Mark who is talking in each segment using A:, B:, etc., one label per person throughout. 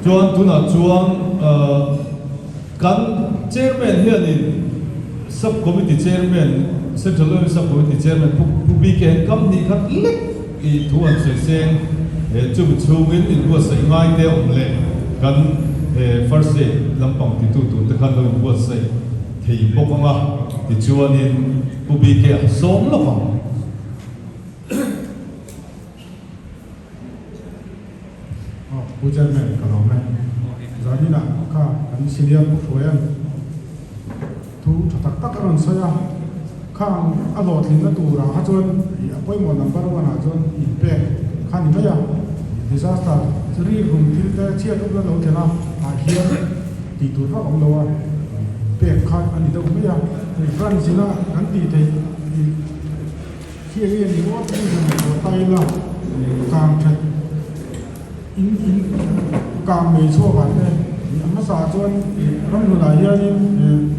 A: chuan tuna chuan kan chairman hian in subcommittee chairman central level subcommittee chairman pubi ke kam ni khat lek I thuan se seng chu chungin in bu sai ngai te omle kan first day lampang ti tu te kan lo bu sai thei bokanga ti chuan in pubi ke som lo pang
B: chairman kalau mai jadi nak ka kan senior puan tu tak tak kan saya kan alo thin na tu ra ha chon appointment number 1 ha chon impact kan ni ya disaster seri room til ta chia tu lo thena ha here ti tu ra om lo wa pe kan ani da me ya ran sila kan ti te here ni wa ti ni tai la kan that in càng mấy số bạn này, mà sao cho rong rồi lại như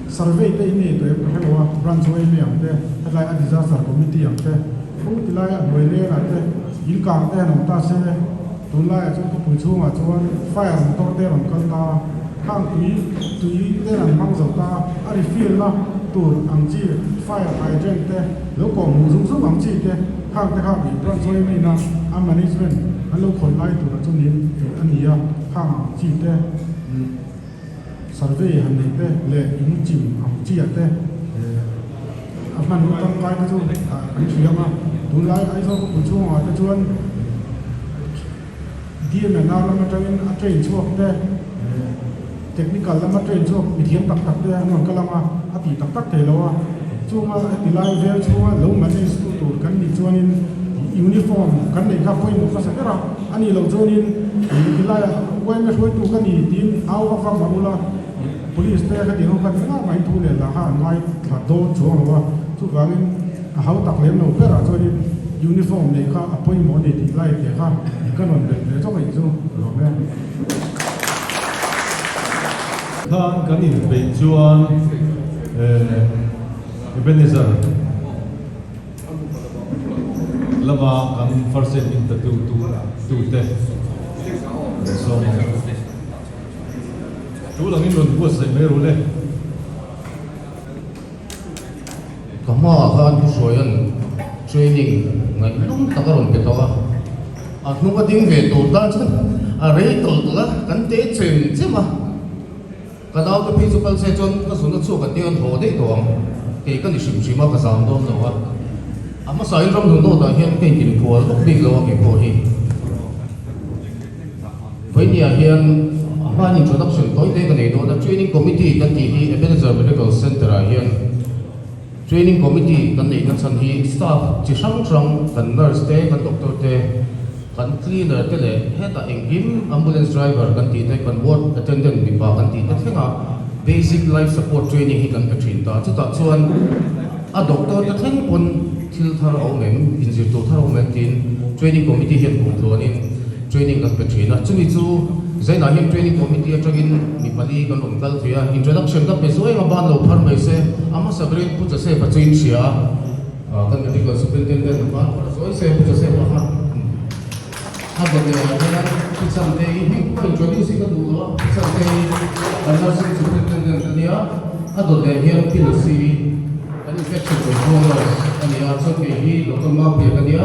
B: survey cái này tôi hay là run survey này anh thế, hay là disaster committee anh thế, không thì lại người này là thế, in càng thế nó ta sẽ tuần lại cho cái buổi chiều mà cho fire nó to thế làm con ta, hàng tùy thế là mang dầu ta, anh feel là tuần anh chỉ fire hydrant thế, lúc còn dùng dùng anh chỉ thế, hàng thế hàng bị run survey này na, anh management anh lúc còn lại tụi nó trongนี้อันนี้อ่ะข้างจีเต้survey หันนี้เต้เลยอิงจิมอังจีเต้อันนั้นต้องไปก็ช่วยอันเขียมาดูไลไอ้เขาก็ช่วยจะชวนดีเหมือนเรามาเทรนเทรนช่วงเต้เทคนิคเรามาเทรนช่วงวิธีตักตักเต้นนก็เรามาอธิตักตักเทเราอ่ะช่วงดีไลเวลช่วงลงมาในสตูดิโอกันนี่ช่วงนี้ยูนิฟอร์มกันในครับพอยมุขสักการะอันนี้เราโจนินกีฬาวันไม่ช่วยตัวกันนี่ทีมเอาฟังมาบุละ police แต่ก็ที่เรากันไม่ทุเรศละฮะไม่ขัดโดนช่วงว่าทุกครั้งเขาตักเลี้ยงเราเพื่อโจนินยูนิฟอร์มเนี่ยค่ะพอยมุขเนี่ยที่ไล่เดี๋ยวค่ะก็นอนเด็กเดี๋ยวต้องไปจู่หรอกแม่
A: ท่านกันนี่เป็นชวนเป็นนิสัยแล้วมากัน first in the twoเต้so ทุกหลังนี้มันพูดใส่ไม่รู้เลย
C: ก็มาการผู้ช่วยอัน training งั้นลุงตะการุนเป็นตัวนุ่งก็ดิ้งเวตัวด้านฉันอะไรตัวละกันเตะเชิงใช่ไหมก็ดาวก็พิจารณาเสร็จจนก็สุนัขสู้กันเดียวหัวได้ตัวเกี่ยกันดิชิมมาก็สามตัวแล้วว่าmà sai trong đường đô tại hiện cái kinh phù lúc đi lâu cái phù hi với nhà hiện ban introduction tối nay cái này đó là training committee cái gì hi Ebenezer Medical Center hiện training committee cái này cái sản hi staff chỉ sang cái nurse thế cái doctor thế cái cleaner thế này hết là engine ambulance driver cái gì thế cái ward attendant bị phá cái gì thế là basic life support training hi cái train ta chứ ta chuan doctor cái thằng con til thar au mem injir to thar au mem tin training committee hian kum thlonin training kan petrina chumi chu zaina hian training committee atagin mi pali kan on kal thia introduction ka pezoi ma ban lo phar mai se ama sabrin pu cha se pachuin sia kan medical superintendent ban zoi se pu cha se pa ha ba de ha sam de hi ko introduce ka du lo sam de nursing superintendent nia ado de hian pilsi infection controller and the answer ke hi Dr. Mark Pekania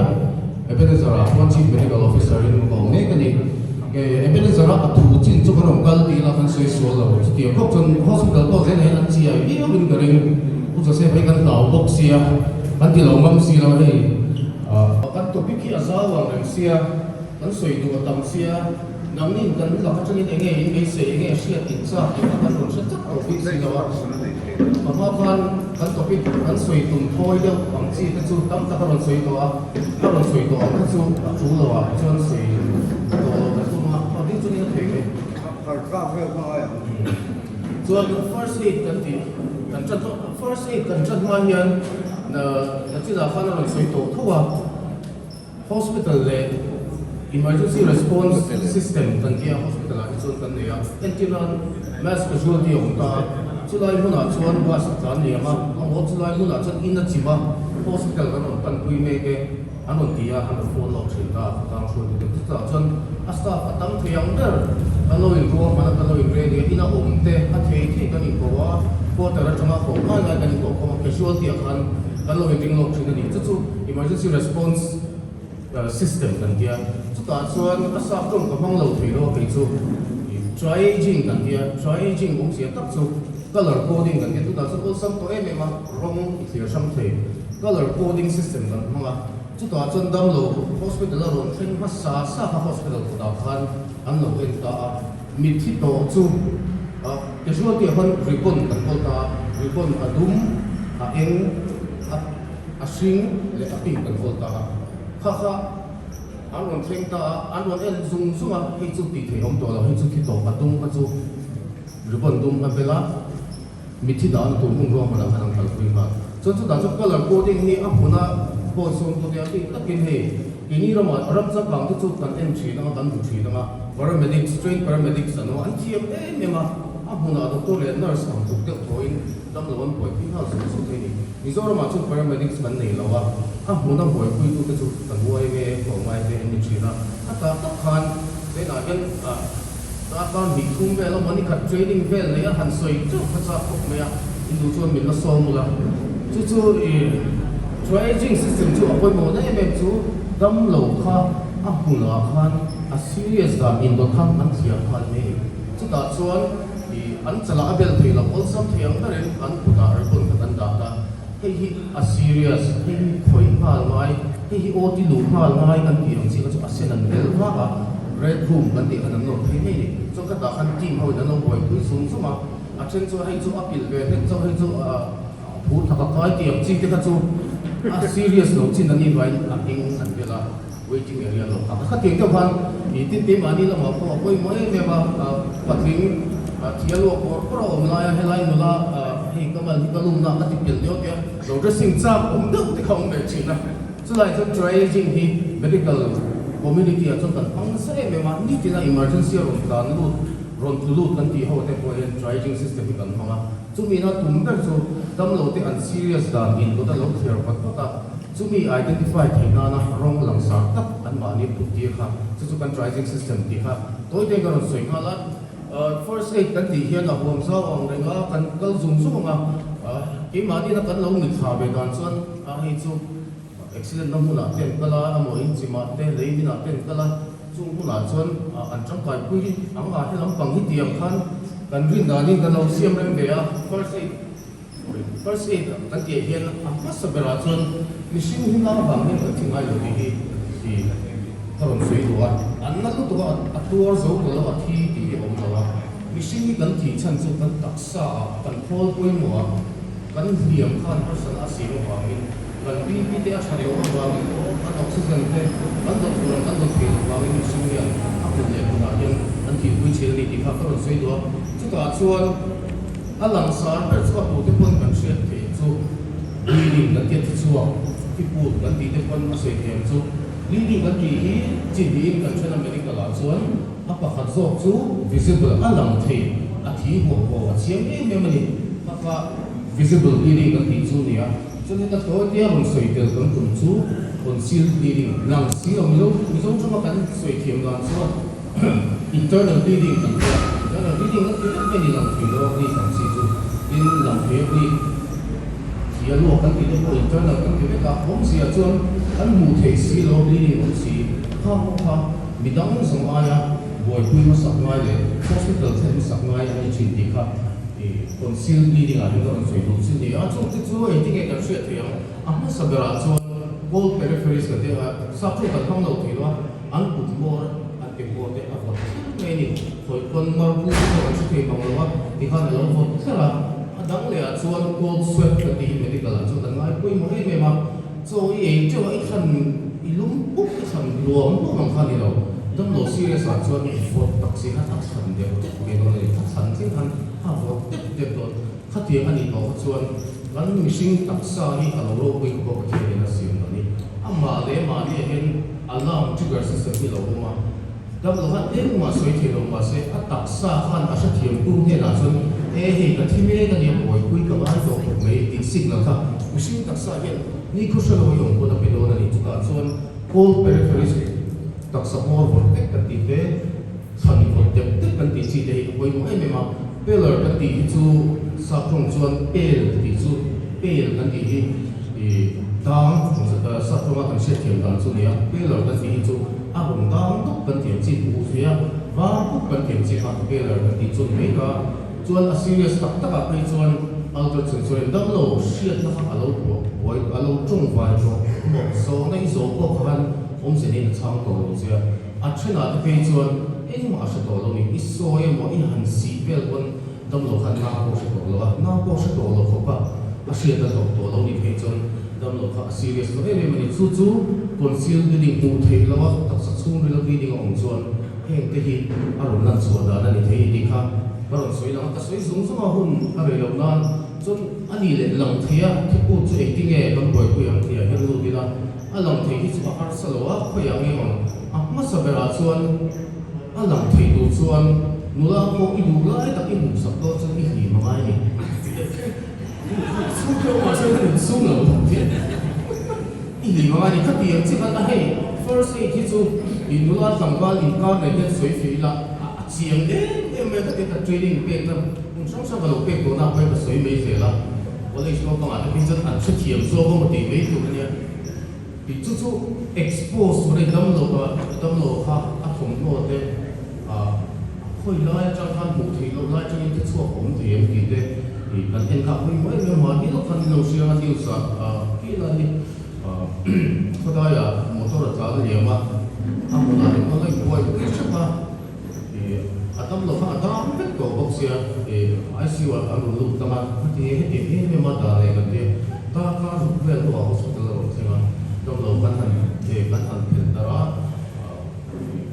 C: Ebenezer one chief medical officer in Hong Kong ne ke Ebenezer atu chin chu kan kal ti la kan sei so la ti ko chon hospital ko zen hai an chi ai ni bin garing u cha se bai kan lau box sia kan ti lo ngam si la hei kan topic ki azawa ngam sia kan soi du tam sia nang nin kan la ka changin enge in se enge sia tin sa kan ron sa tak topic si la mà kan topic kan soi tum thoi de bang chi ka chu tam ta kan soi to a kan soi to ka chu chu lo a chon soi to ka chu ma pa din chu ni thei ke ka ya so first aid kan ti kan chan first aid kan chan ma hian na chi la fa na soi to thuwa hospital le emergency response system kan kia hospital a chu kan ne ya antinan mass casualty ong ta chú lai muốn là chuan qua sắp tới này mà ông có chú lai muốn là chân in là chỉ mà hospital cái nó tận quy mê cái anh còn kia anh còn phone lọc chuyện ta đang phone được tất cả chân staff ở tầm thời gian đó anh nói có mà anh nói về cái ina ổn thế anh thấy thì cái này cóแต่ละจังหวะของงานกันก็ของ casualty กันเราเองลงถึงนี่จุด emergency response system กันเดียจุดต่างส่วนอาสาตรงกับห้องเราถือว่าเป็นจุด triaging กันเดีย triaging องค์เสียตักจุด color coding กันเดียจุดต่างส่วนก็สัมตัวเองมาร้องเสียสัมเท color coding system กันมาจุดต่างส่วนดำเรา hospital เราเช่นภาษาสาขา hospital ต่างกันอันเราเป็นตามิที่โตจุดcasualty คน report กันก็ตา report อาดุมอาเองอาสิงและอาปิงกันก็ตาข้าอันวันเช่นตาอันวันซุ่มให้จุดติดเหตุตัวเราให้จุดที่โตอาดุมก็จุด report ดุมอันเวลามิที่ด่านตัวมุ่งรวมมันอันนั้นก็คุยมาจนจุดด่านจุด color coding นี่อันหัวหน้าโพสต์ส่งตัวเดียวที่ตักกินให้ทีนี้เรามารับสักหลังที่จุดกันentry นะกันถูกทีนะ paramedics train paramedics นะอันที่เนี่ยมาAbuna doktor le nurse ang tuktek toin dam lawan boy pi ha su su thei ni mizoro ma chu paramedics ban nei lawa abuna boy pui tu chu kan boy ve ko mai ve ni china ata ta khan ve na gen ta kan bi khum ve la mani khat training ve le ya han soi chu kha cha ko me ya indu chu min la so mu la chu training system chu apoi mo na em chu dam lo kha abuna khan a serious da in do kham an thia khan me chu ta chuan anh sẽ là abel thì là all some thiang đó nên anh cũng đã ở bên cái anh đã hay a serious hay khởi mal mai hay oti lu mal mai anh thì ông chỉ có cho asen anh bel hoa à red room anh thì anh nói hay này cho cái đó anh team hồi đó nó gọi cứ xuống xuống mà trên cho hay cho apel về nên cho hay cho phút thắc cái tiệm chỉ cái cho a serious nó chỉ anh vậy anh bel là waiting area lo các tiếng cho han thì tin mà đi là mà có કોઈ mới mà phát hiện thielo ko pro omlaya helai nula hi kamal hi kalum na ati pil dio ke so dressing chap do te khong me china so lai so triaging hi medical community a chon kan phang se me ma ni tina emergency ron dan lu ron tu lu kan ti ho te ko en triaging system kan hanga chu mi na tum ber so dam lo te an serious dan in do da lo clear pat ta chu mi identify thina na rong lang sa tak an ma ni pu ti kha chu kan triaging system ti kha toi te kan soi nga la first aid kan ti hian a huam sa ang renga kan kal zum su nga ki ma ni na kan lo ni kha be dan chuan a hi chu accident na huna ten kala amo in chima te lei ni na ten kala chung huna chuan an tang kai pui ang a helam pang hi tiang khan kan rin da ni kan lo siam rem ve a first aid kan ti hian a pasabera chuan machine hi na bang ni ka thingai lo hi karon sui duwa an na lu duwa a tur zo ko lo a thi ti om lawa machine kan thi chan chu kan taksa control poi mo kan hiam khan person a si lo wangin kan bi te a chare o wangin an oxygen te an do turan an do pe wangin machine ya a ko le na yan an thi pui chel ni ti kha karon sui duwa chu ta chuan a lang sar per chu pu te pon kan share te chu leading kan te chuwa ki pu kan ti te pon a se kem chu leading kan ti hi chin din kan chana medical la chuan a pakhat zawk chu visible a lang thei a thi ho ho a chiam em em ani ka visible leading kan ti chu nia chuan ta to tia hon soi tel kan tum chu concealed leading lang si lo mi zo chama kan soi thiam lan chuan internal leading kan internal leading kan ni lang thi lo ni kan si chu in lang thei ni ya lu kan ti ko internal kan ti ka hom sia chuan an mu thei si lo leading on si ha midang song aya boy pui ma sak ngai le hospital then sak ngai ai chin ti kha conceal leading a ro soi lu sin ni a chu ti chu ai ti ke kan shia thiam a ma sabera chuan whole peripheries ka te sa chu kan thong lo thi lo an put more an ke bo te a vo nei ni foi kon mar pu ko chu thei bang lo ti kha lo vo thara dang le a chuan cold sweat ka ti medical a chu kan ngai pui mo he me ma so ye chu ai khan i lum uk khan luam pu mang khan ni lo dam lo serious a chuan vo taxi ha tak khan de ke no le tak khan thing khan ha vo te to khati ani to chuan kan mishing taksa hi ka lo pui ko ke na sim ni amma le ma ni hen alarm trigger system hi lo ma dam lo han em ma soi thi lo ma se a taksa khan a sha thiam tu he na chuan he ka thime ka ni boy pui ka ma to me ti signal ka machine taksa hian นี่เขาเชื่อว่าอย่างคนที่โดนนี่จุดการส่วน all peripheries ตักสมองบนเต็กกันตีเตะสันนิษฐานเต็กกันตีสีเดียวไว้ไม่ไม่มาเปลือกกันตีจูสับตรงส่วนเปลตีจูเปลกันตีดางสับตรงมากันเสียเทียมกันส่วนนี้เปลือกกันตีจูอารมณ์ดางตุกกันตีจีบูเสียบางตุกกันตีจีฟังเปลือกกันตีจูไม่ก็ส่วนสิ่งที่สักตะกับไปส่วนอัลตราส่วนดังโลเชียดนะครับอัลโลตัวไว้อัลโลจงไว้ตัวโซ่ในโซ่ก็คันผมเสียในช่างตัวเสียอัชนาที่ไปส่วนมาชตัวเรานี่โซ่ยังว่าหันสีเปลคนดังโลคันน้าโคชตัวเราน้าโคชตัวเราเขาก็เชียดตัวเรานี่ไปส่วนดังโลคันซีเรียสตัวมันนี่จู่ๆคนซีลดิ้งหูเทแล้วว่าตัดสักช่วงเรื่องดิ้งของส่วนเฮงที่อารมณ์นั้นส่วนนั้นนี่เทดีค่ะก็เราสวยแล้วก็สวยสูงสมาหุ่นอะไรเหล่านั้นจนอันนี้เลยหลังเทียที่พูดจะเองที่ไงต้องบ่อยคุยอย่างเทียให้รู้ดีละอันหลังเทียที่จะมาอาร์สโลว่าคุยอย่างนี้มันมาสับเวลาส่วนอันหลังเทียดูส่วนนูล่าโคอีดูล่าแต่อีหูสับก็จะอีหีมาไม่เนี่ยสู้เกี่ยวมาใช่ไหมสู้เหรอเทียอีหีมาไม่เนี่ยถ้าเตียงที่มันให้ first aid ที่จู่อีนูล่าสังกัดอีกการในเรื่องสวยฝีละเสียงไม่ได้แต่ trading เป็นนะช่องสกัดเป็นตัวน่าไปผสมไม่เสียละวันนี้ช่วงประมาณที่จะหันชุดเทียมโซ่ก็มาตีไม่ถูกเนี่ยที่จู่ๆ expose วันนี้ดำโลค่ะอัดผมโน้ตเนี่ยค่อยไล่จังคันหมู่ที่เราไล่จังยิ่งที่ชั่วผมเทียมกี่เด้อันเอ็นข้าไม่มาที่เราคันเราเชื่อมันดีสักที่นั่นนี่ก็ได้อะมอเตอร์จ่ายเยอะมากมันอะไรมันเลยป่วยไม่ใช่ปะAdam lo ha Adam bet ko boxia ICU alu lu tama ti he me ma da le gate ta ka ru ve lo hospital ro sema Adam lo ban han pen dara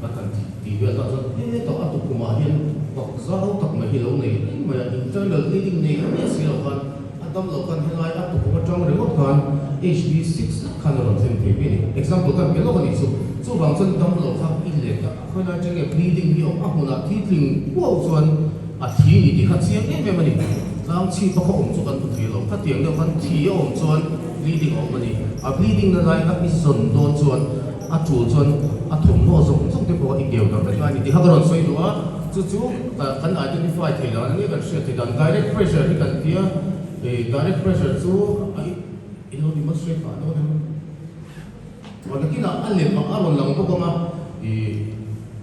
C: ban han ti ve ta so to atu kuma hian bok za ho tak ma hi lo nei ma internal bleeding nei ya si lo kan Adam lo kan helai atu kuma tong re mo kan HB6 kan ro them te bi example kan ke lo kan isu so bang chen dam lo kha in le ka khoi la chang e bleeding hi op hu na thi tling wo chuan a thi ni di kha chiang em em ani lang chi pa ko om chu kan tu thi lo kha tiang de kan thi om chuan bleeding om ani a bleeding na lai a ison don chuan a chu chuan a thum mo zong zong te ko i geu da ka ni di ha ron soi lo a chu kan identify thei la ni kan share thei dan direct pressure hi kan tia direct pressure chu ai ino demonstrate pa noวันที่น่าอันเล็กมากอารมณ์หลังพวกก็มา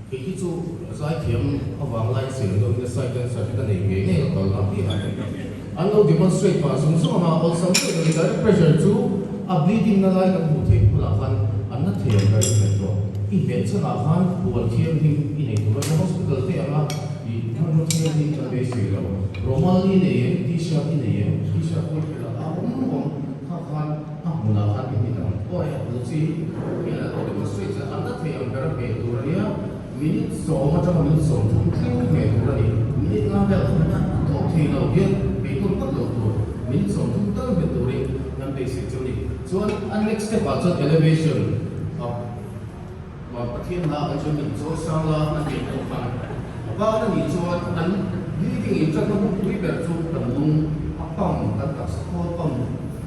C: ที่จู่สายเทียมเอาวางไล่เสียงโดยสายกันสายกันเองเนี่ยก็รับที่อันเรา demonstrate มาสมมติว่า also โดย direct pressure จู่ bleeding นั่นไล่กันหูเทียมหลังกันอันนั้นเทียมกันเป็นตัวอีเวนต์สลับกันปวดเทียมที่ในตัวเรา hospital เทียมละมันเทียมที่จะได้เสียแล้วโรมาลีเนี่ยที่ชาที่เนี่ยที่ชาพูดไปแล้วข้ากันมุนาคันที่นั่นโอ้ยลูกศิษย์เนี่ยเรา demonstrate อันนั้นเทียมกันเป็นตัวเนี่ยมินิสองมาจากมินิสองทุ่มครึ่งเป็นตัวนี้มินิงานแบบนั้นตัวที่เราเรียนเป็นตัวก็ตัวมินิสองทุ่มตั้งเป็นตัวนี้นั่นเป็นสิ่งที่ส่วนอัน next step อาจจะ elevation ว่าประเทศเราอาจจะมีตัวสร้างละนั่นเป็นตัวฟังว่านั่นมีส่วนอันนี้ที่อีกจะต้องวิแบบส่วนต่างลุงปั้มกันตัดสกอปั้ม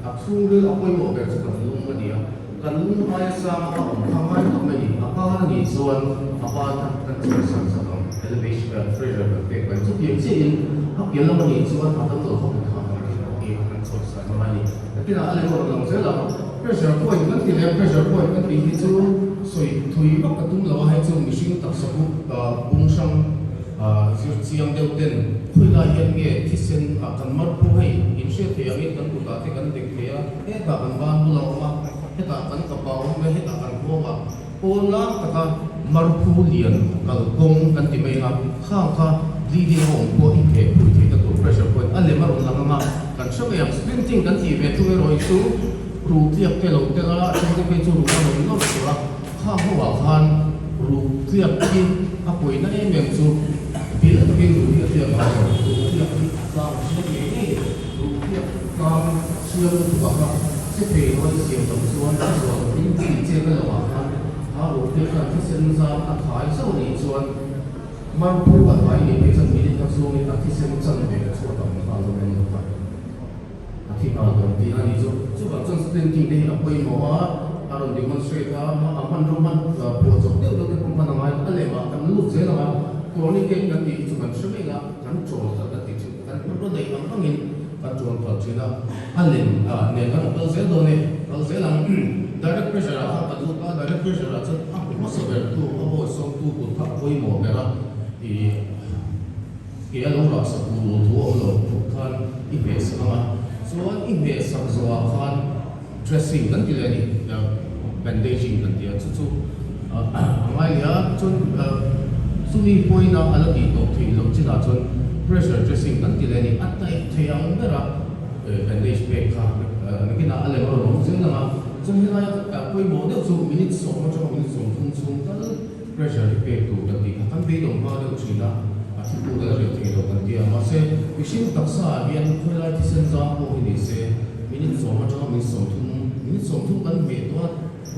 C: อักสู้หรือเอาไปหมดแบบส่วนลุงมาเดียวกันลุงไม่สร้างเอาทำไมทำไมapa ni soal apa kan soal sama elevation pressure kan so yang sih apa yang lama ni soal apa tu kau kan soal sama ni tapi nak ada orang yang saya pressure point kan tidak pressure point kan ini tu soi tui bak ketum lawa hai tu machine tak sebut bungsang siang deuten hui la hian nge thisen kan mar pu hai in she the yang kan ku ta te kan dek the ya ta kan ban bu lawa ma ta kan ka pau me ta kan ko ma pon la ta ka mar pu lian kal gong kan ti mai ha khang kha bleeding hong ko in ke pu the ta pressure point ale mar on la ma kan so yang sprinting kan ti ve tu roi su ru tiak ke lo te la chung te pe chu ru ka lo no la kha ho wa khan ru tiak ki a poi na em em chu bil ta bin ru tiak ma tiak ka so ni ru tiak ka siam tu ka se pe ho siam tam chuan so in ti che ka lo wa khan ha ru tiak ka ti sen za a thai so ni chuan man pu ba thai ni pe chan mi ta so ni ta ti sen chan be chu ta ma lo men ka ที่เอาตรงที่นั่นนี่จู่กับจนสเตนติ้งได้เอาไปหมออารมณ์ดีมันสวยครับมันรู้มันปวดจบเดี๋ยวเราจะมันอะไรอะไรมาทำลูกเสียแล้วมาตัวนี้เก่งกันดีจู่กับช่วยละกันโจทย์กันติดกันมันก็ได้มันต้องเห็นกันโจทย์ต่อชีวิตอะไรเนี่ยกันเราเสียตัวเนี่ยเราเสียหลัง direct pressure อะครับตัวก็ direct pressure อะจะมันสบายตัวเอาไปส่งตัวกุดทับไปหมอไปละอีเกี่ยลงหลักสักตัวตัวเราทุกท่านอีเบสนะส่วนอีเบสสักส่วนท่าน dressing นั่นที่เรียกbandaging นั่นที่จู่ไม่เนี่ยจนสุนีพอยนะอะไรที่ตัวที่เราจีน่าจน pressure dressing นั่นที่เรียกอัตราเทียมเท่าไรbandage เบรกค่ะนี่กินอะไรมาลงซึ่งนะจนที่เราพอยโมเดลจู่มินิสองมันจะมินิสองทุ่งกัน pressure เบรกตัวนั่นที่ทั้งเบรกลงมาเดี๋ยวจีน่าที่พูดอะไรที่เราตั้งที่มาเสียวิชิตตักษาเรียนคุยอะไรที่เส้นจามโอ้ยนี่เสียมินิสองมันจะมินิสองทุ่งกันเบรกตัว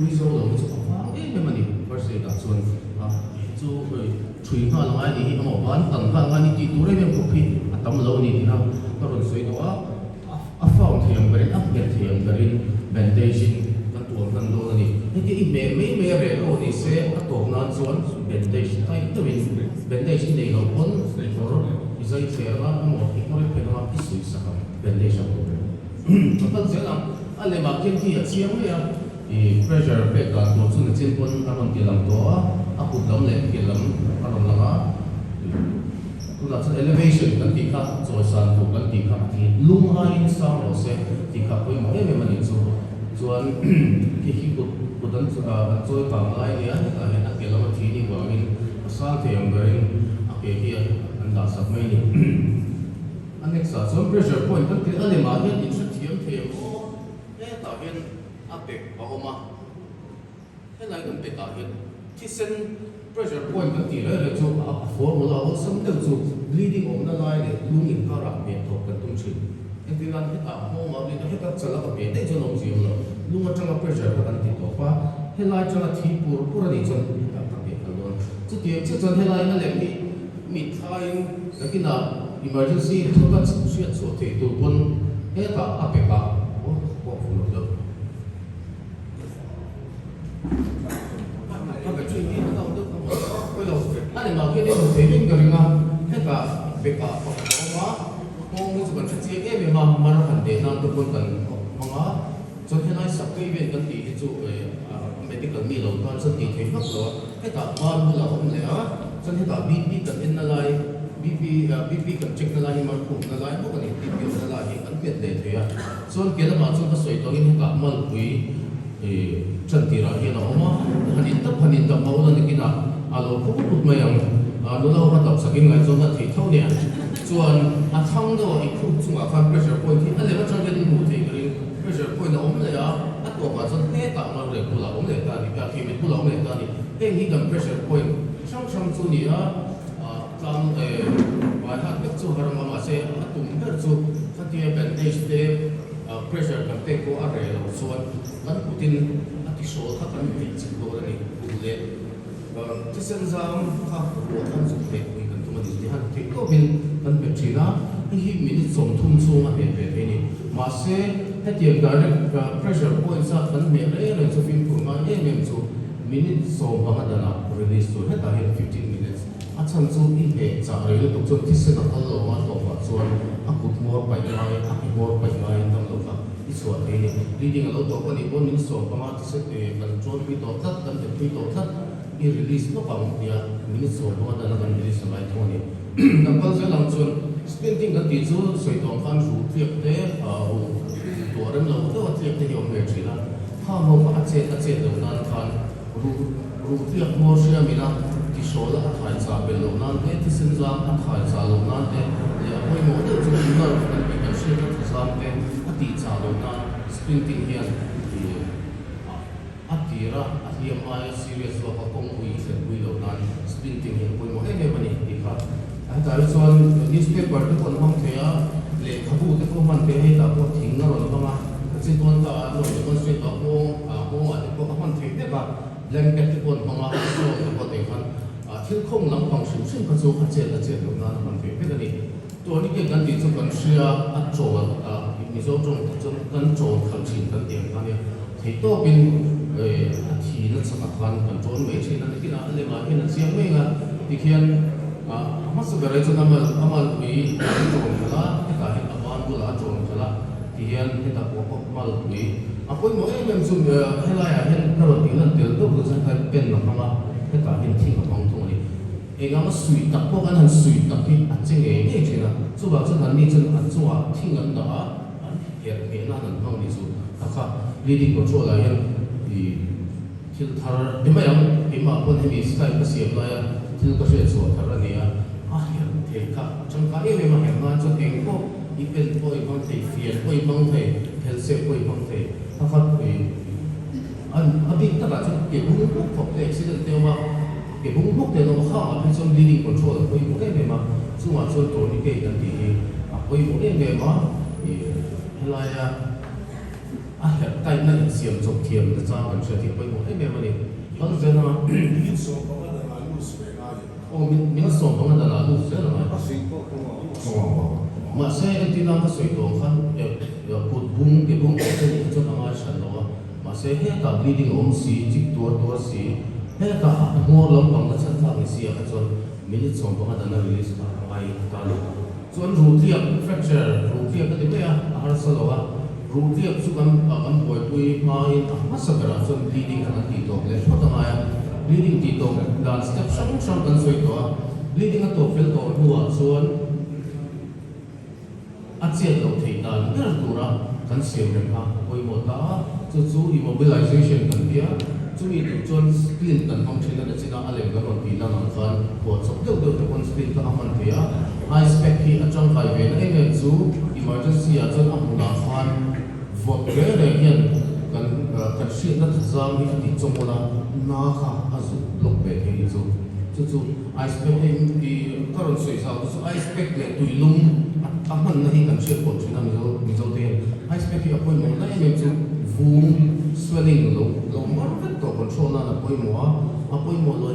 C: วิโซ่เราไม่จะฟังไม่มันนี่ภาษาต่างส่วนจู่ช่วยงานอะไรนี่หมอบ้านต่างๆงานนี่ที่ตัวเรื่องพวกพี่ตั้มเรานี่นะก็รู้สึกว่าฟ้องเทียมกันอัพเกรดเทียมกันแบนเดจิงกันตัวกันโดนนี่ที่อีเมย์ไม่เรียกว่านี่เสียตัวนั้นส่วนแบนเดจิไอ้ตัวนี้แบนเดจิในเราคนอิสราเอลว่าหมอที่เขาเรียกเป็นว่าอิสราเอลสักแบนเดจิตัวนี้ตอนเสียหลังอะไรมาเกี่ยงที่เสียงเลยอ่ะpressure เบรกการตัวสุนทรีย์คนอารมณ์เกี่ยวกับตัวaku dalam lagi dalam kalau lama tu nak elevation kan tingkat soalan tu kan tingkat di lumayan sama se tingkat pun mana memang itu soal kikik bukan soal pangai ya nak kalau macam ini bangin asal tiang bering akhirnya anda sampai ini aneksa soal pressure point kan tidak ada macam itu tiang oh tahian apek bahoma helai kan tahianที่เส้น pressure point กันตีเลยจู่formula ว่าสมเด็จจู่ bleeding ออกนั่นเลยเนี่ยลุงอินก็รับเมียถกกันตุ้งชิ้นเอ็นที่นั่นที่ตาห้องมาเลยให้ตัดสลับกับเมียได้จนลงจีบเลยลุงมันจังกับ pressure กันติดต่อว่าให้ไล่จังกับที่ปูระดีจนตัดกับเมียกันล้วนจุดเดียวจนให้ไล่นั่นแหละมีท้ายแล้วกินอ่ะ emergency ทุกการสุดเสียสุดที่ตัวคนให้ตัดอาเปกะโอ้โหฝุ่นเลยada makin ni saving keringa, heka beka apa, orang ni sebenarnya cakap memang mana hande nak terpon manga, jadi nak sakit event kan di itu medical milo kan sedih heka lo, heka malu lah orang ni jadi heka BP kan innalai, BP kan cek nalai markum nalai, bukan ni BP nalai kan biar deh ya, so kita macam tu soal ini heka malu cantik raya lah oma, hanita mahu nak kita alo ko ko mayang lo lo ha tak sakin ngai zo na thei thau ne chuan a thang do I khu chunga khan pressure point hi ale ma chang gen mu thei ring pressure point na om le ya a to ma chon he ta ma le pula om le ta ni ka ki me pula om le ta ni he hi kan pressure point chang chu ni a tang wa ha ke chu har ma se a tum her chu khatia bandage te pressure kan te ko a re lo chuan kan putin a ti so kha kan ti chi do ni leที่เส้นจามข้าหัวท่านสุดเด็กคุยกันตัวมันดีที่ฮันที่ก็เป็นกันเป็นจีน่าที่มีนิสมทุ่มสูงมาเป็นนี่มาเซ่ให้เกี่ยวกับpressure point สักกันเมื่อไรเลยจะฟิล์มผมมาเมื่อจู่มินิสมบางอันนั้น release ตัวให้ตาเห็น15 minutes อาจารย์จู่อีกจากเรื่องตุกจนที่เส้นนั้นเรามาต่อว่าส่วนอากุมัวไปไงอากุมัวไปไงตั้งแต่ว่าอีส่วนนี้ leading เราตัวคนนี้บนมินิสมบางอันที่เส้นกันจนมีตัวทัดกันเป็นมีตัวทัดi release no pang dia minutes so no da na kan release mai thoni kan pal se lang chun spending kan ti chu soi tong khan ru triak te to ram lo to triak te yom me chila ha mo pa che lo nan khan ru triak mo sia mina ti so la thai sa be lo nan te ti sin za a thai sa lo nan te ya moi mo de chu na kan be kan se ka sa te a ti cha lo nan spending hian atira atiyamaya serious wa kong ui se ui lo nan sprinting hin poi mo he bani dikha ta chuan newspaper te kon hong thea le khabu te ko man te he ta ko thing na ro ma chi ton ta lo kon se ta ko ko wa te ko man the te ba blanket te kon ma so ko te khan thil khong lam pang su sin ka zo kha che lo nan man the te ni to ni ke gan ti chu kan sia a cho มีโซ่จงจนกันโจนขันชินกันเองกันเนี่ยที่โตเป็นทีนั้นสกัดกันกันโจนไม่ใช่นั่นที่นั่นเลยมาเห็นเสียงไม่งะที่เขียนมาสุดอะไรจนอามาลุยโจนขละการเห็นอาวันกุลาโจนขละที่เขียนเห็นตะโกนมาลุยapoi mo em zum helai a hen karot tin lan tel to busan ka pen no hanga he ka hen thing hong thong ni e ga ma sui tak po kan han sui tak hi a cheng e ni chena chu ba chu han ni chen an chuwa thing an da an her he na nan hong ni chu ta kha leading control a hen i thil thar ema yang ema pon he mi sky ka siam la ya thil ka she chu thar ani a her the ka chang ka e ma her na chu eng ko i pen po i bang thei fian po i bang thei hel se po i bang theiถ้าฟังอันนี้ถ้าเราจะเก็บหุ้นพวกของเด็กสิ่งเดียวว่าเก็บหุ้นพวกเดียวเราเข้ามาเป็นส่วน leading control คุยพวกนี้มาส่วนส่วนตัวนี้เกี่ยกันดีคุยพวกนี้มาอะไรใต้นั่นเสียงจบเทียมจะจ้างกันเชื่อที่คุยพวกนี้มาเนี่ยเราจะเจอนะมินส่งของเราละลูกสวยงามโอ้มินส่งของเราละลูกสวยงามมาเสียที่นั่งก็สวยตรงขั้นพูดบุ้งเก็บบุ้งก็จะจนอามาฉันแล้วมาเสียให้กับ leading องค์สีจิกตัวสีให้กับหัวลมของฉันทางนี้เสียจนมินิส่งของเราละ release อะไรกันส่วนรูที่ fracture รูที่ก็จะเป็นอะไรสักแล้วรูที่สุกันป่วยปุยมาอินมาสักการะส่วน leading กันที่ตรงเลยเพราะทำไม leading ที่ตรงด้าน step ช่างกันสวยตัว leading กันตัวเฟลตัวหัวส่วนอาเจียนเราเทียนนี่เราตัวเรากันเสียงเรื่องคุยหมดแล้วจู่ๆ immobilization กันเดียวจู่อีตัวจนสปรินกันของเชนนั่นจะน่าอะไรกันวันที่นั่นนั่นกันปวดสมเด็จตัวคนสปรินก็อามันเทีย high spec ที่อาจารย์ไฟเวนไอ้เนี่ยจู่ emergency อาจารย์อามุนาคันวอดเกอร์เนี่ยกันเสียนั่นจะสร้างที่ติดจมูกนะน่าค่ะอาจุลบไปเทียจู่ๆ high spec ที่ก็รอนสวยสาวจู่ high spec เนี่ยตุยลุ่มอามันนั่นที่กันเชื่อปวดชินะมิโซเทีย high spec ที่อาป่วยหมดแล้วเนี่ยจู่ฟูม swelling ลงมาเป็นตัว control นั่นอาป่วยหมดเลย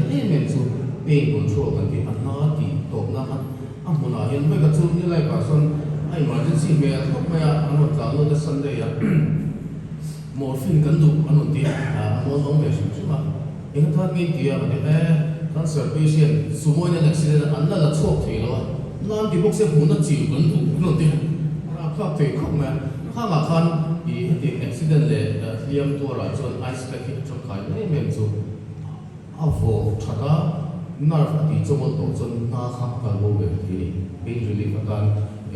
C: เนี่ยจู่ pain control กันที่อันนั้นที่ตกนะครับอามุนาเห็นไม่กระชุ่มนี่ไรก็ส่วนไอ้ emergency เมียทุกเมียอันนั้นจากโน้ตสันเดียmorphine กันดูอันนั้นที่มองไม่ชิมใช่ไหมเองท่านมีที่อะไรcancer patient สมมติเนี่ย accident อันนั้นละโชคดีแล้วนั่นที่พวกเสียหุ่นนั่นจีบกันดูนั่นที่ข้าเตะข้ามาข้ามาคันที่ accident เลยเลี้ยงตัวเราจน ice pack จนขายไม่เหมือนจู่เอาโฟชัดอ่ะน่าที่จมูกจนน่าขับกันรู้แบบที่นี่ pain relief กัน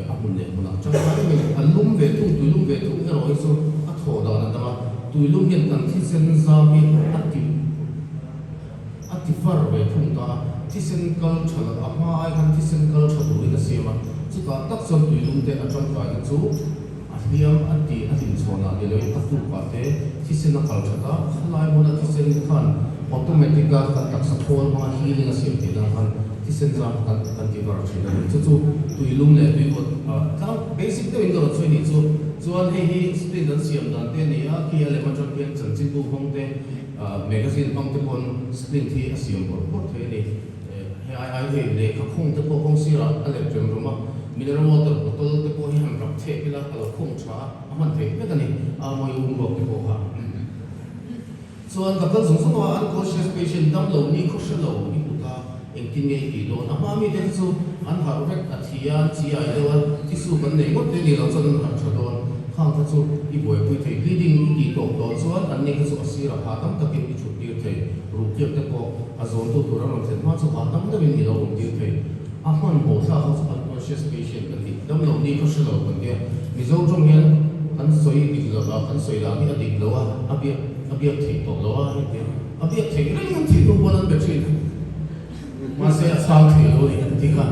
C: อามุนเนี่ยมันจังหวะนี้อันลุ่มเวทุกตุยลุ่มเวทุกเนี่ยเราไอ้ส่วนอัดโหดานแต่ว่าตุยลุ่มยันกันที่เส้นสามีอัดที่ฟาร์เวทุกตาที่เส้นกัลช์อามาไอ้กันที่เส้นกัลช์ดูอีกเสียมาจุดการตักส่วนตุยลุ่มเดอาจารย์ฝ่ายกันจู่อัดเลี้ยงอัดที่ชวนอะไรเลยอัดทุกปาเต้ที่เส้นกัลช์ตาลายมันที่เส้นขันออโตเมติกการตักสะโพกมาฮีลิ่งเสียที่นั่นขันที่เส้นจำกันที่ว่าใช่ไหมจู่ตุยลุ่มเนี่ยตุยหมดถ้าเบสิกตัวเองก็ช่วยนี่ส่วนให้สปรินต์เสียมดันเต้นี่ที่อะไรมันจะเป็นจันจิบุห้องเต้แมกกาซีนห้องเต้บนสปรินต์ที่เสียมบนพวกเท่นี่ให้ไอ้เห็นเลยข้าคงเต้พวกคงเสียอะไรเต็มรู้มั้ยมิเนอรัลวอเตอร์บอตล์เต้พวกให้หันรับเทปแล้วเราคงช้ามันเทปไม่กันนี่มาอยู่บนบอกเต้พวกฮะส่วนกับการสงสัยว่า unconscious patient ดำเหล่านี้เขาเชื่อเหล่านี้พุทธะเองที่เนี่ยอีโดนมามีเด็กสู้อันหาเรื่องอัธยาจีไอเดียวที่สู้กันในหมดเดี๋ยวนี้เราจะหันชะโดนข้างที่สู้อีบ่อยไปที่ bleeding อีตกโดนส่วนอันนี้ก็สู้สีระหาตั้งแต่กินอีชุดเดียวที่รูปเกี่ยวกับพวกอาจารย์ตัวเราเห็นว่าสู้หาตั้งแต่เป็นอีเราเดียวที่มันโหดซะเขาสู้ unconscious patient กันที่ดำเหล่านี้เขาเชื่อเหล่ากันเนี่ยมีเจ้าจงเห็นอันสวยดีเหล่าอันสวยเหล่านี้อดีตเหล่าอาเบียที่ตกเหล่าอาเบียที่เรื่องที่ตัวนั้นแบบนี้มาเสียสามที่เลยที่กัน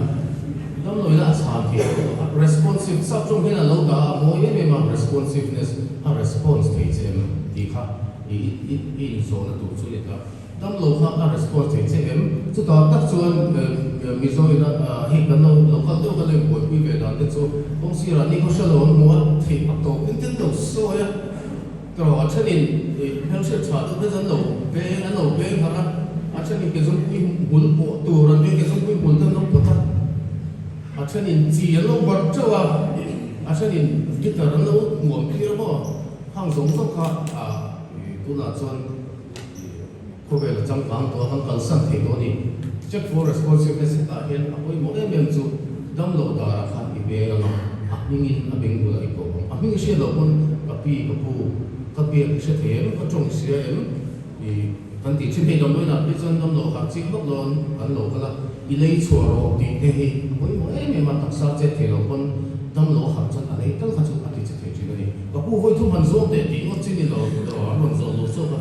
C: ดำเลยนะสามที่ responsive สับจงเห็นเราด่าโมยไม่มา responsiveness response ที่เจมที่ค่ะอีโซนตัวช่วยกันดำเราค่ะ response ที่เจมสุดท้ายตัดส่วนมิโซอีนะเห็นกันเราก็ตัวกันเลยปวดวิเวดันที่สุดต้องเสียร้านนี้เขาเชื่อเราหมดที่ปัตโต้เป็นที่เราสวยแต่ว่าฉันเองเรื่องเชื่อชาติก็จะเราเป็นขนาดอาจารย์นี่ก็จะมีบุญปวดตัวเราเนี่ยก็จะมีบุญทั้งนั้นปวดอาจารย์นี่จีนเราบัดเจ้าอาจารย์นี่ kita ran lo muam clear mo hang song song kha tu na chuan ko vel chang kang to hang kal san thei do ni check for responsiveness ta hian apoi mo em chu dam lo da ra kha i ve la mingin abeng bula iko aming sia lo pun kapi kapu kapi sia the ko chong sia kan ti chin hei dom na bi chan dam lo kha ching bok lon kan lo kala i lei choro ti te hi apoi mo em ma tak sa che the lo pun dam lo kha chan alei kal kha chu ati che the chi ni kapu voi thu man zo te ti ngo chin ni lo do ron zo lo so kha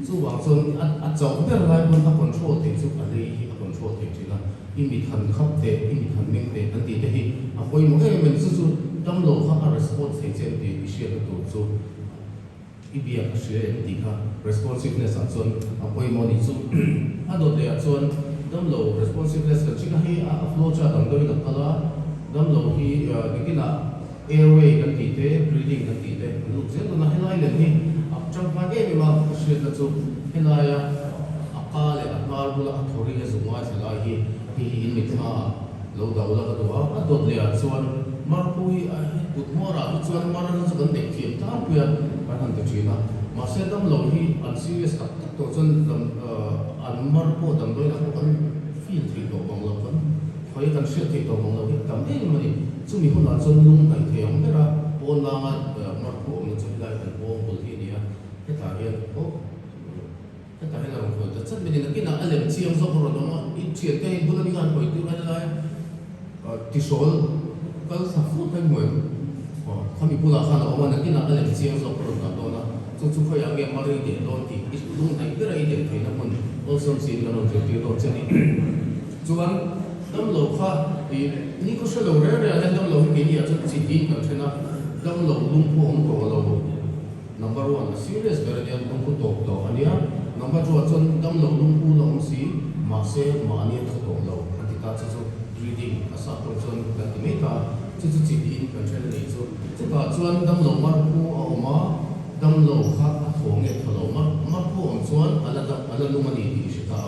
C: chu wang chon a chau ber lai pun a control te chu alei hi a control te chi na imi than khap te imi than ming te kan ti te hi apoi mo em men chu dam lo kha a response thei chen ti isia tu chu ibia ka sia em ti kha responsiveness a chon apoi mo ni chu a do te a chon dam lo responsiveness ka china hi a flow cha dang doi la kala dam lo hi dikina airway kan ti te breathing kan ti te lu chen na helai le ni ap chang ma ge mi ma ka sia ta chu helai a ka le a mar bula a thori le zunga chala hi in mi tha lo da la ka do a do le a chuan mar pui a put mora chuan mar na chu kan dek thiam ta puya kan han te china ma se dam lo hi an serious tak tak to chuan dam an mar po dam doi la ko kan feel thi to bang lo kan khoi kan sia thi to bang lo hi tam e mani chu mi hona chuan lung kai thiam mera pon la ma mar po mi chu lai kan po bul hi nia ke ta hian o ke ta hian ro ko ta chan mi ni na kina alem chiang zo ro do ma i chian te bu la ni kan koi tu lai lai ti sol kal sa fu kai mo kami pula khan o na kina alem chiang zo ro na do na chu chu khoi ang ge mari de do ti is lung tai bera i de thei na mon also sin na no ti do chen ni chuan dam lo kha ni ko se lo re re ala dam lo ki ni a chu chi din ka thena dam lo lung po ong ko lo number 1 serious bera dia lung ko tok to ania number 2 chon dam lo lung pu lo si ma se ma ni tho to lo ati ta chu reading asa to chon ka ti me ta chu chi din ka chen ni chu ta chuan dam lo mar pu a ma dam lo kha a thong e thalo mar pu ong chuan ala lung ani ti shi ta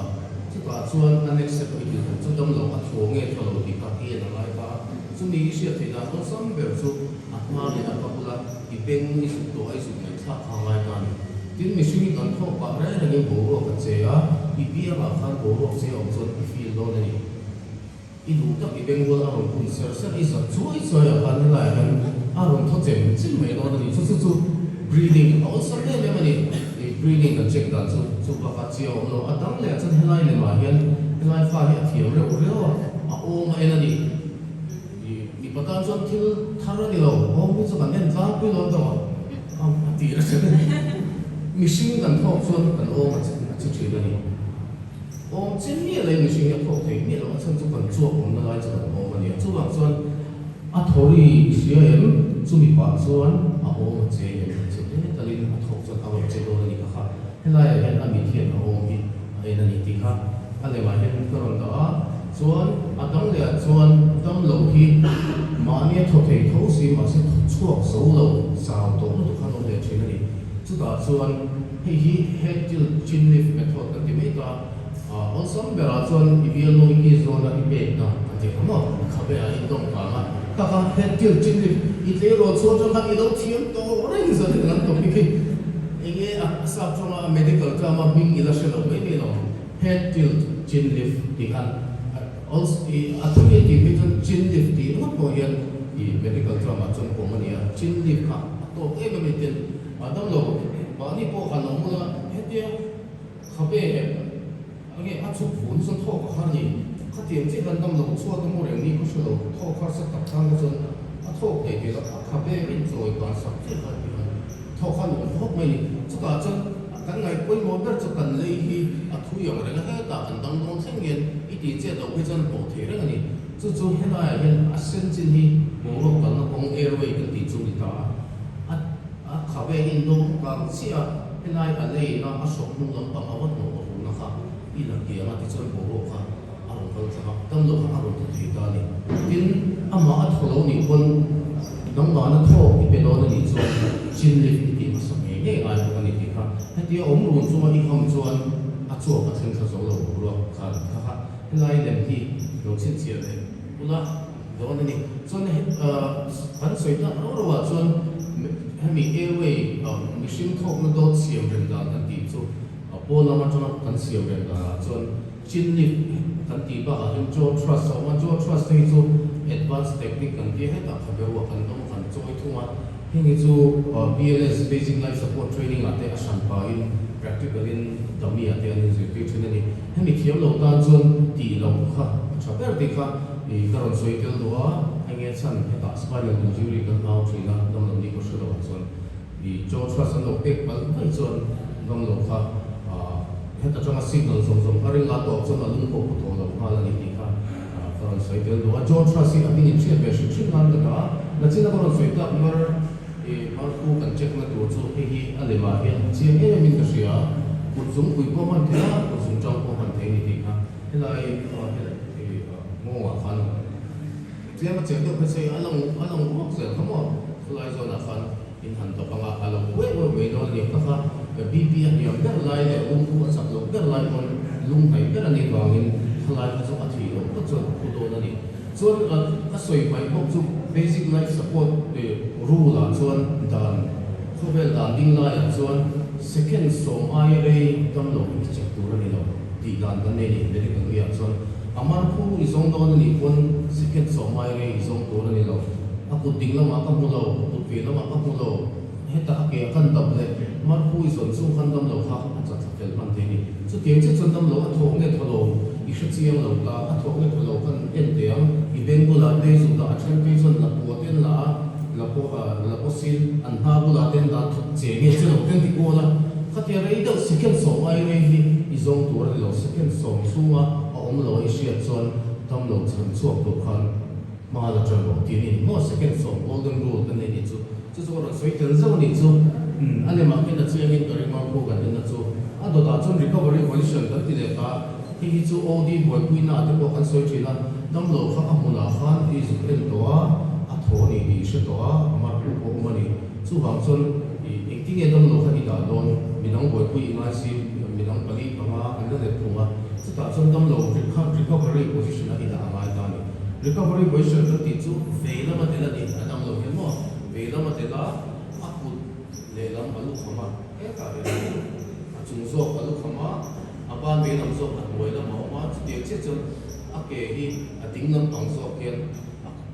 C: ta chuan an next step i chu dam lo a thong e thalo ti ka ti na lai ta chu ni sia the na to sam ber chu a ma ni a papula i peng ni su to ai su mai tha kha lai ta tin mi sing kan tho pa ra na ni bo ro ka che a i bia ba khan bo ro che ong chuan i feel do ni i du ta i peng wala ro kun ser ser is a choi choi a kan lai kan a ro tho chen chin mai do ni chu breathing also ne me mani breathing kan check dan chu ba ka chi ong lo a dang le chan helai le ma hian helai fa hi a thiam re a o ma enani i patan chuan thil thar ni lo o mi chu kan nen tla pi lo do a ti ra chen mishing kan thok chuan kan o ma chu chi le ni o chen ni le mishing ya thok thei ni lo chan chu kan chuak om na lai chu kan o ma ni chu wang chuan a thori sia em chu mi pa chuan a o ma che em chu te talin a thok chuan a wa che do ni ka kha helai hian a mi thian a o mi a en ani ti kha a le ma hian ka ron da chuan a dang le chuan dam lo hi ma ni tho thei tho si ma se chuak so lo sao to tu kha no le che ni chu ta chuan hi head till chin lift method ka ti me ta on some bera chuan i bi lo ki zona i be na ti ma khabe a in dong ka ma ka head till chin lift i le ro chuan chuan ka i lo thiam to ra in zo de nan to pi enge a sa choma medical drama bing ila se lo me lo head till chin lift ti han also a thumi ti me chin lift ti no ko yan i medical drama chon ko mania chin lift ka to e me ten adam lo ba ni po kan mo la hetia khabe age a chu phun so tho ka har ni khatiam che kan dam lo chua dam mo re ni ko so tho khar sa tak thang ko chon a tho ke ke la khabe in choi ka sa che ka ni tho khan mo hok mai ni chu ka chon kan ngai poi mo ber chu kan lei hi a thu yang re la ha ta kan dang dong theng yen i ti che do pe chon bo the re ni chu he la yen a sen chin hi mo ro kan na kong airway kan ti chu ni ta a khabe in do ka sia he lai a lei na a sok nu lam pa ma wat no ko na kha i la ke ma ti chon bo ro kha a ro kan sa tam do kha ro tu thi ta ni tin ama a tholo ni kon dong ma na tho i pe do ni chu chin li ti ma sa me ne ai ko ni ti kha ti om ru chu ma i kham chuan a chu ka theng sa zo lo ro kha kha lai lem ti lo chin chia le ula đó nên chuan kan soi ta ro wa chuan hemi airway machine thok na dot siam ren da kan ti chu pol na ma chuan kan siam ren da chuan chin lift kan ti ba ha jo trust so ma jo trust te chu advanced technique kan ti he ta khabe wa kan dom kan choi thunga hemi chu BLS basic life support training ate asan pa in practical in dummy ate an institute ni hemi thiam lo ta chuan ti lo kha chaper ti kha i karon soi tel do anh nghe san ta spinal injury kan mau thina dom dom ni ko shlo chuan i jo trust an lo pek pal mai chuan dom lo kha heta chama signal som haring la to chuan alung ko ko to lo hala ni ti kha karon soi tel do jo trust i atin che be shi chin nan da na china karon soi ta mar mar ku kan check na to chu hi alema hian chi min ka sia ku zum ku ko man thela ku zum chang ko man the ni ti kha helai mo wa khan tiang ma chen do ka sei along ko se khamo lai zo na khan in han to panga along we no ni ka kha BP an yam ber lai le ku sak lo ber lai on lung hai ber ani wangin khalai ka zo athi lo to chu ku do na ni chuan a soi pai ko chu basic life support rule la chuan dan khovel dan ding la ya chuan second som IRA dam lo ki check tu ra ni lo ti dan kan ne ni de kan ya chuan amar khu izong do ni kon second som IRA izong tu ra ni lo aku ding la ma ka mu lo aku pe la ma ka mu lo heta ke kan dam le mar khu izong chu kan dam lo kha cha cha tel man te ni chu tiang che chon dam lo a thong ne tholo i sha chiang lo ta a thong ne tholo kan en tiang i ben bu la te zu da a chen pe zon la po ten la la po sil an ha bu la ten da che nge che lo ten ti ko la khatia rei da second som IRA hi izong tu ra lo second som sunga om lo i sia chuan tam lo chan chuak to khan ma la chan lo ti ni mo second som golden rule kan ni chu ro soi tel zo ni chu ane ma ke da chiang in kari ma ko kan na chu a do ta chun recovery position kan ti le ka hi chu OD boy pui na te ko kan soi thina dam lo kha ka muna khan is el to a tho ni ni she to ma ku ko ma ni chu wang chun i ting e dam lo kha ni da don minang boy pui ma si minang pali pa ma an da le thunga chu ta chun dam lo recovery position a ida ma ta ni recovery position to ti chu ve la ma te la ni adam lo ke mo ve la ma te la a ku le lam alu khama e ka re a chung zo alu khama a ban ve lam zo a moi la ma ma chu ti che chu a ke hi a ding lam pang zo ken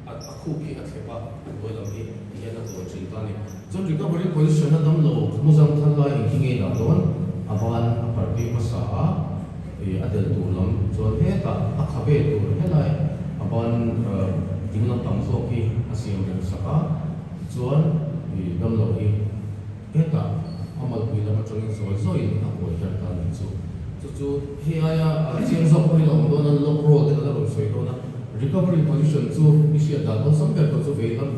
C: a khu ki a thepa moi lam hi ya na to chin ta ni chun recovery position na dam lo mu jang than la in hinge na don a ban a par ti ma sa adel tu lam chon he ta a khabe tu he lai aban tinglam tam so ki asiam ren saka chuan dam lo hi he ta amal pui lam atang so so in a ko tar ta ni chu he aya chiang so ko lo do na lo pro de la ro so do na recovery position chu isia da do sam ber to chu velam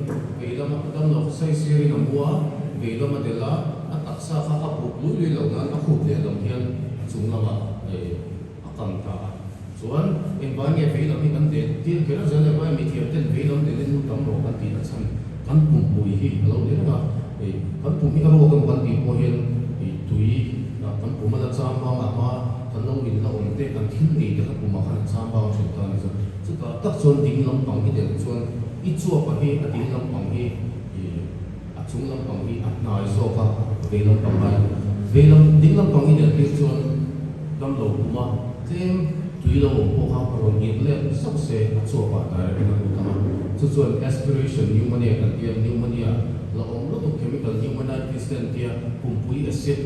C: dam lo sai siri na bua velam adela ataksa kha a pu lu li lo na a khu de lam hian chung lama akam ta chuan in ban nge velam ni kan de tin ke ra zale ba mi thiam ten velam de len tam ro kan ti na chan kan pum pui hi lo de na kan pum hi ro kan ti po hian tui na kan pum la cham ba ma kan lo min la om te kan thil ni de kan pum ma kan cham ba che ta ni chu ta tak chuan ding lam pang hi de chuan i chu pa hi a ding lam pang hi a chung lam pang hi a nai so ka velam pang hai velam ding lam pang hi de ke chuan dam lo ma tem tui lo ko ha ro ni le sak se a chu pa ta re na ta ma chu chuan aspiration pneumonia kan ti pneumonia la om lo to chemical pneumonia distant tia pui acid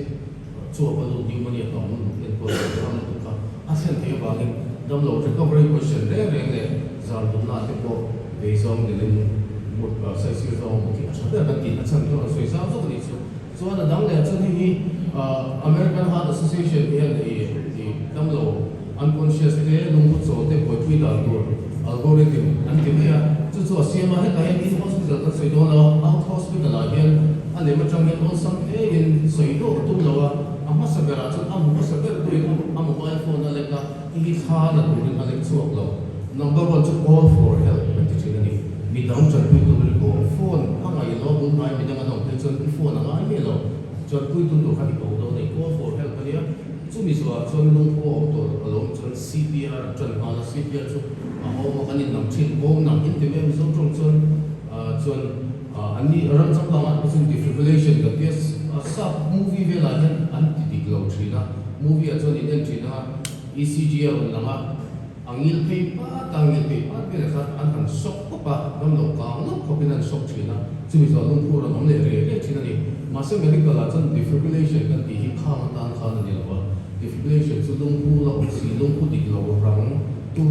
C: chu pa lo pneumonia ka om len ko ta ma tu ka a sen the ba ni dam lo recovery question re le zan dum na te ko be zong de len một sai siêu do một cái số lượng tiền nó chẳng có suy giảm rất là nhiều so là đáng lẽ cho nên American Heart Association hiện thì đâm lộ unconscious thế lung hút số thế bởi quy đạo của algorithm anh tìm thấy chú chú xem mà hết cái in hospital cái suy đó là out hospital là hiện anh em trong hiện on some thế in suy đó tụi nó amma sa bera cho amma sa bera tụi nó mobile phone là cái cái khá là tụi nó lấy chuộc lo number one to call for help cái chuyện này mi dang chan pui tu ko phone angai lo bu mai mi dang anong te chan phone angai me lo chan pui tu kha ki ko do nei call for help ania chu mi so chon lung ko to along chan CPR CPR chuẩn hóa là CPR chú họ mà cái nằm trên ôm nằm in thì em giống trong chuẩn anh đi ram trong lòng anh dùng defibrillation cái tiếc sub movie về lại anh thì đi lâu chỉ là movie ở chuẩn in chỉ là ECG ở là angil paper tangil paper cái là anh hàng sốc có ba năm đầu cao nó có cái năng sốc chỉ là chú bây giờ luôn phu là nó lệ lệ chỉ là đi mà xem medical là chuẩn defibrillation cái thì khang tan khang này là defibrillation chú luôn phu là oxy luôn phu đi lâu răng tu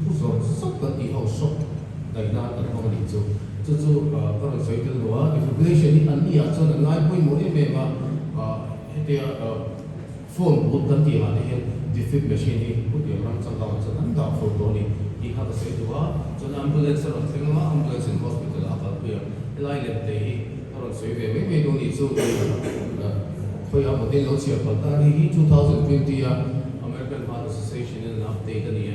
C: phu rồi sốc cái thì họ sốc đại na cái không đi chú cái là sai cái đó defibrillation thì anh đi ở chỗ là ngay quay mỗi em mà cái phone bút cái thì là cái defib machine thì bút điều làm trong đó cho anh đọc photo này thì họ sẽ đó cho ambulance rồi thì nó ambulance in hospital à phải lại lên thì họ sẽ về mấy đồ này chú khơi áo một tên lối xịt vào ta thì 2020 American Heart Association in update này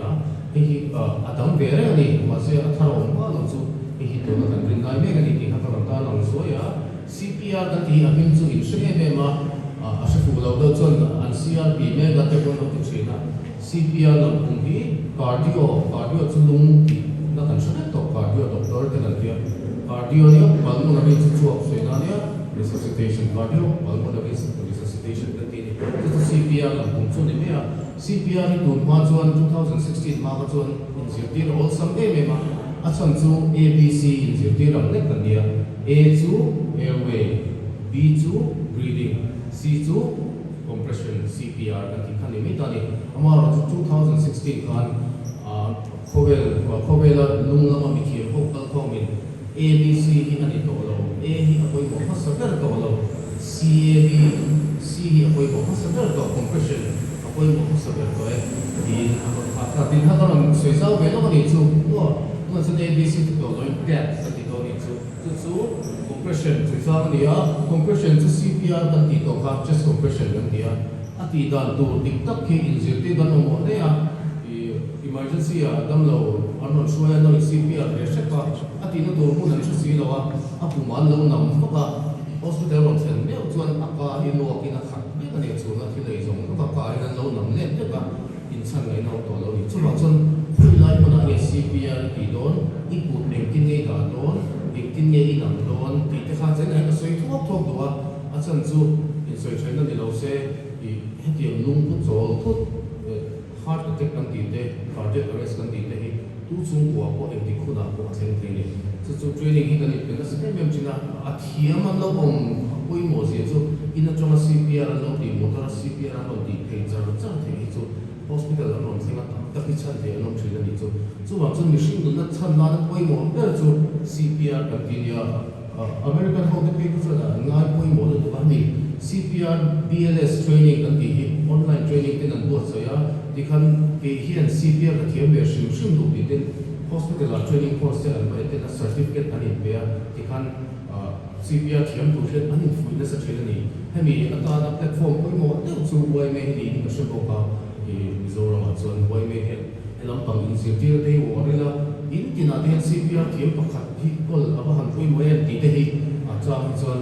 C: thì adam về rồi này mà sẽ thảo luận qua luôn chú thì tôi là thành viên đại mấy cái này thì họ làm ta làm số CPR cái thì mình chú in sẽ nghe mà sẽ phụ lâu đâu chọn anh CRP mấy cái cái con nó chỉ là CPR là cũng đi cardio chú lung thì nó thành sẽ tốt cardio doctor cái này kia cardio này bằng một cái chú học sinh này resuscitation cardio bằng một cái resuscitation cái thì CPR là cũng chú này mấy CPR thì tụi mà chọn 2016 mà chọn initiative all some mà chọn chú ABC initiative làm đấy cái gì A chú airway B chú breathing C chú compression CPR kan ti khani mi tani amara 2016 kan khovel lungama mi khir ho kal khomin ABC hi ani to lo A hi apoi mo hasagar to lo CAB C hi apoi mo hasagar to compression apoi mo hasagar to din ka din ha kan soisau be lo ni chu no so ABC to lo gap sa ti to ni chu compression soisau ni compression to CPR kan ti to ka chest compression kan ti ati dan tu tiktak ki injected dan mo ne emergency dam lo anon suya no CPR re shaka ati no to mo nan si lo apu man lo nam ka hospital ron sen me chuan aka hi lo ki na khat me ka ne chu na thi lei jong ka ka hi lo nam le te ka insan ngai no to lo ni chu ma chun phui lai mo na CPR ti don ikut ning kin nei da don kin nei inam don ti te kha chen ai ka soi thok thok do a chan chu in soi chen ni lo se i hetiam lung pu chol thut heart attack kan ti te cardiac arrest kan ti te hi tu chung ko ko em ti khu da ko chen te ni chu training hi kan ni pe na se mem china a thiam an lo om pui mo se chu in a chama CPR an lo ti mo ta CPR an lo ti thei char char the hi chu hospital an lo thenga ta ki chan the an lo thila ni chu wa chu machine du na chan na na pui mo per chu CPR kan ti ya American Heart People for the ngai pui mo du ka ni CPR BLS training kan ti online training tin an bo so ya ti khan ke hian CPR ka thiam be shim shim du ti tin hospital training course an ba tin a certificate an in be ti khan CPR thiam tu hlet an in fui na sa thila ni hemi ata na platform pui mo te chu wai me ni ka shim bo ka Mizoram chuan wai me he elam pang initiative te wo rela in tina te CPR thiam pakhat hi kol aba han pui mo en ti te hi a chang chuan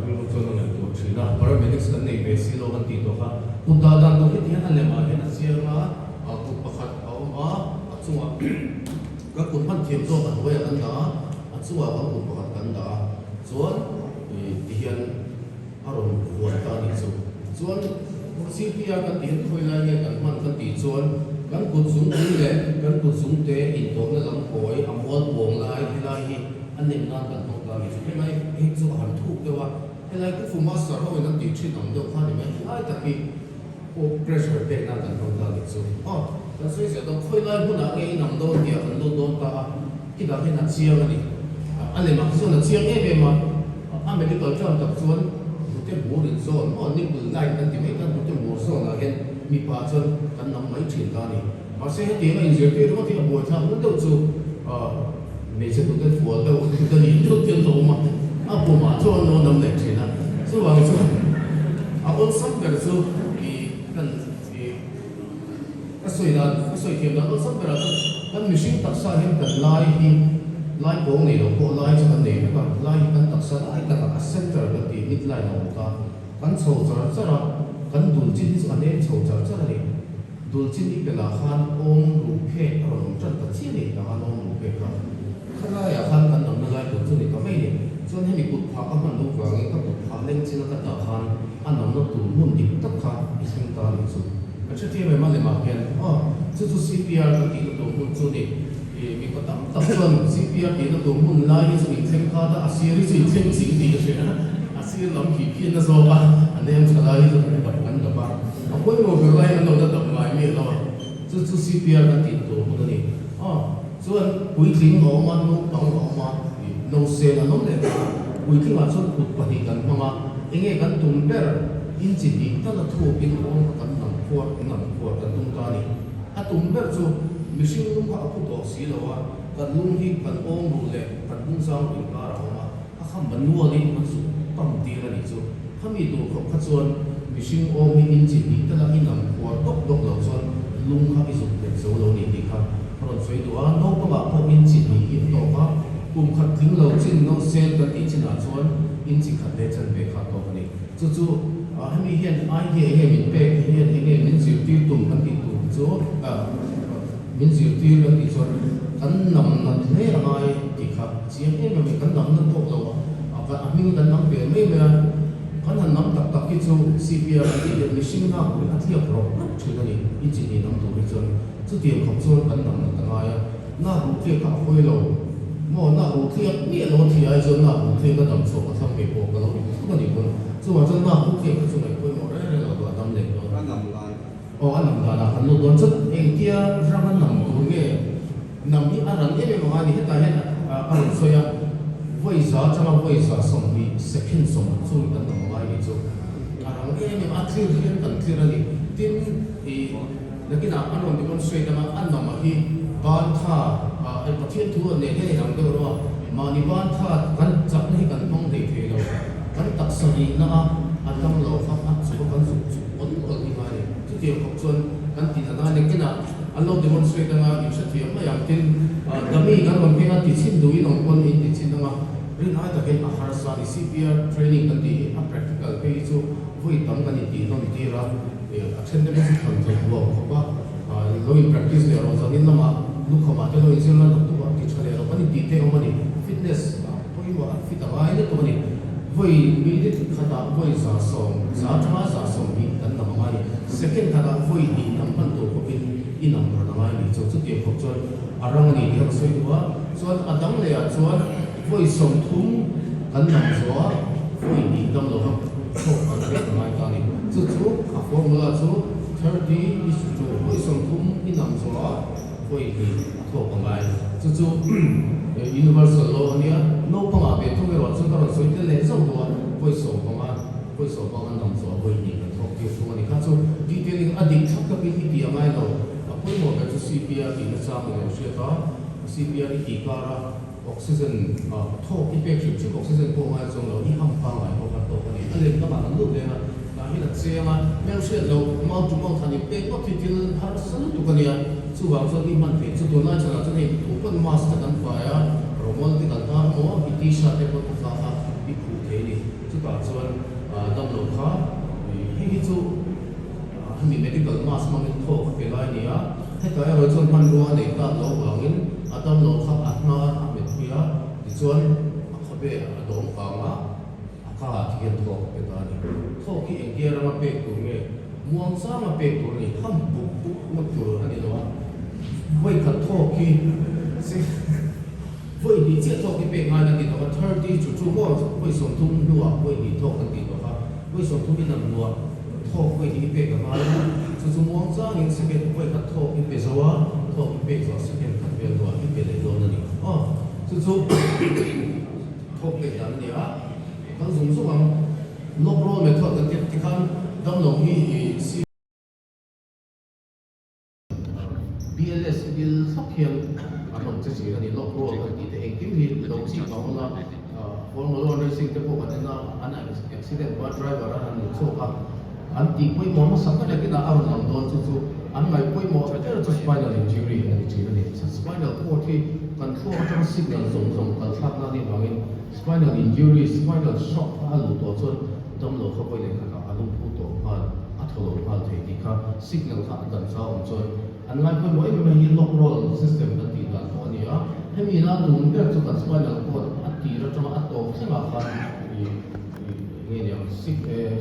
C: ringo chuan an to thina paramedics kan nei be silo kan ti to kha unda dan to hi hian ale ma he na sia ma a ku pakhat a ma a chunga ka kun han thiam to kan wai an da a chunga ka kun pakhat kan da chuan ti hian aron huan ta ni chuan CPR kan ti khoi lai nge kan man kan ti chuan kan kut sung le kan kut sung te in to na lam koi amol bong lai hilai hi an nim na kan to ta ni chu mai hi chu han thu te wa hilai ku fu master ho na ti thi nam do kha ni mai ai ta ki ko pressure te na kan to ta ni chu kan soi se to khoi lai bu na nge nam do ti an do do ta ki da he na chia ni an le ma chu na chia nge be ma a medical term ta chuan te bố đến rồi mà những người này đang tìm hiểu đang tìm bố rồi là hiện bị phá chân đang nằm mấy chuyện ta này mà sẽ hết tiếng anh dễ đó thì là buổi sáng vẫn đâu chứ mình sẽ tụi cái phù đâu tụi cái nhìn chút tiền đồ mà bố mà cho nó nằm lại chuyện à số vào cái số ôn sắp cái số thì cần thì cái sợi thiệp đó ôn sắp cái là cần mình sinh tập sao hiện cần lai thì lai bố này đâu có lai cho mình để mà lai cần tập sao lai cần là center được thì ít lai nào cả cần sầu chở chở cần đủ chín cho anh em sầu chở chở này dulcin ni pela khan om rupe ron chan ta chi ni ta om rupe ka khala ya khan kan nam na lai dulcin ni ka mai ni chon he mi kut pha ka man lu ka nge ka kut pha leng chin ka ta khan an nam na tu mun dik tak kha isim ta ni chu ka che ti me ma le ma ken chu chu CPR ka ti ka to mun chu ni mi ko tam tam chon CPR ti na to mun lai chu ni thleng kha ta asiri chu thleng sing ti ka she na asir lam ki phi na zo ba an nem chu lai chu ka kan da ba apoi mo ko lai na da tam mai mi lo chu CPR ka ti to mun ni chuan pui thling ho ma no tong ho ma no se na no le pui thling ma chuan kut pa ni kan ma enge kan tum ber in chi ni ta na thu pin on kan nam for kan tum ta ni a tum ber chu mishing lum ka apu to si lo wa kan lum hi kan ong ru le kan lum sang in ka ra ma a kham ban nu ni man su pam ti ra ni chu khami tu kho kha chuan mishing ong hi in chi ni ta la in nam for tok tok lo chuan lum kha i su le so lo ni ti kha ron soi tu a no ka ba po in chi ni in to ka kum khat thing lo chin no sel ka ti chin a chuan in chi khat le chan be kha to ni chu chu hemi hian ai he min pe hian he min zir ti tum kan ti tu chu min zir ti kan ti chuan kan nam na hle rangai ti kha chiang em me kan nam na to lo ka amin kan nam pe me me kan han nam tak tak ki chu CPR ti de machine na ku a thia pro chu ni in chi ni nam tu ri chuan chu tiam khop chuan kan nam na ta ngai na ru ti ka hoi lo mo na ru ti ni lo ti ai chuan na ru ti ka dam chu ka tham me po ka lo ko ni ko chu wa chuan na ru ti ka chu mai hoi mo re re lo ka dam le lo an nam la kan lo don chu eng tia rang an nam tu nge nam ni a ran e me ma ni ta hen a ron so ya voi za chama voi za som ni second som chu kan nam mai ni chu a rang e me ma thil hian kan thil ani tin lakina anon demonstrate ma an nam hi ban tha ai pathian thu ne he rang do ro ma ni ban tha kan chak nei kan mong dei the lo kan tak sa ni na atam lo kha a chu kan su on ni ma ni chu ti khop chuan kan ti na ne kina allo demonstrate nga in sa thiam ma yang tin dami kan ron pe ti chin du in on kon in ti chin nga rin ha ta ke a har sa ni CPR training kan ti a practical pe chu voi tam kan ti non ti ra action de kan kan wo ko ba lo in practice le ro sa ni lama lu ko ma te lo in sin la tu ba ti chale ro kan ti te o ma ni fitness poi mo fit ta ai ne to ni voi mi de khata voi sa som sa thama sa som ni kan na ma ni second khata voi ni nam pan to ko in nam ra na ni chu chu ti ko chuan arang ni hi soi wa chuan adang le a chuan voi som thum kan nam zo voi ni dam lo ha so an re na ta ni chu chu a formula chu 30 is to voi som thum in nam zo voi ni to ko mai chu chu universal law ania no pa ma be to ro chu ka ro soi te le zo do voi som pa ma voi som pa an nam zo voi ni ka to ki chu ni ka chu detailing adik thak ka bi ti amai lo apoi mo ka chu CPR ti na sa mo she ka CPR ti ka ra oxygen tho ki pe chi oxygen po ma zo lo i ham pa ngai ho ka to ka ni ale ka ma lu le na ka hi na che ma me she lo ma tu mo thani pe ko ti til har san tu ka ni ya chu wa zo ni man pe chu to na cha chu ni open master kan pa ya romol ti kan ta mo ti sha te ko ta ha bi khu the ni chu ka chuan dam lo kha hi chu mi medical mass ma min tho pe lai ni ya he ka ro chon man ro ne ta lo wangin adam lo kha atna a met pia ti chuan a khabe a dom ka ma a ka thian tho pe ta ni tho ki eng kia ra pe tu nge muang sa ma pe tu ni ham bu bu ma tu ani lo voi ka tho ki se voi ni che tho ki pe nga na ti to 30 chu chu mo voi som tum nuwa voi ni tho kan ti to ha voi som tum ni nam nuwa tho voi ni pe ka ma chu chu muang sa ni se ke voi ka tho ki pe zo wa tho ki pe zo se ke ka pe zo ki pe le lo na ni chu chu tho pe dan ni a kan zum zu ang lok ro me tho kan ti kan dam lo hi BLS bil sakhian among che chi ani lok ro kan ti te eng kim hi lo chi ka la formal racing te po kan na ana accident ba driver an so ka an ti poi mo ma sakka le na ar nam don chu chu an mai poi mo te chu spinal injury ani chi ni spinal cord hi kan thlo ta signal zong zong kan thak na ni bangin spinal injury spinal shock a lu to chon dam lo kha poi le kha ka alum pu to pa a tholo hal thei ti kha signal kha kan sa om chon an ngai phoi moi me hi lock roll system kan ti dan ko ni a hemi na dum ber chu kan spinal cord a ti ra tama a to thenga kha ni ni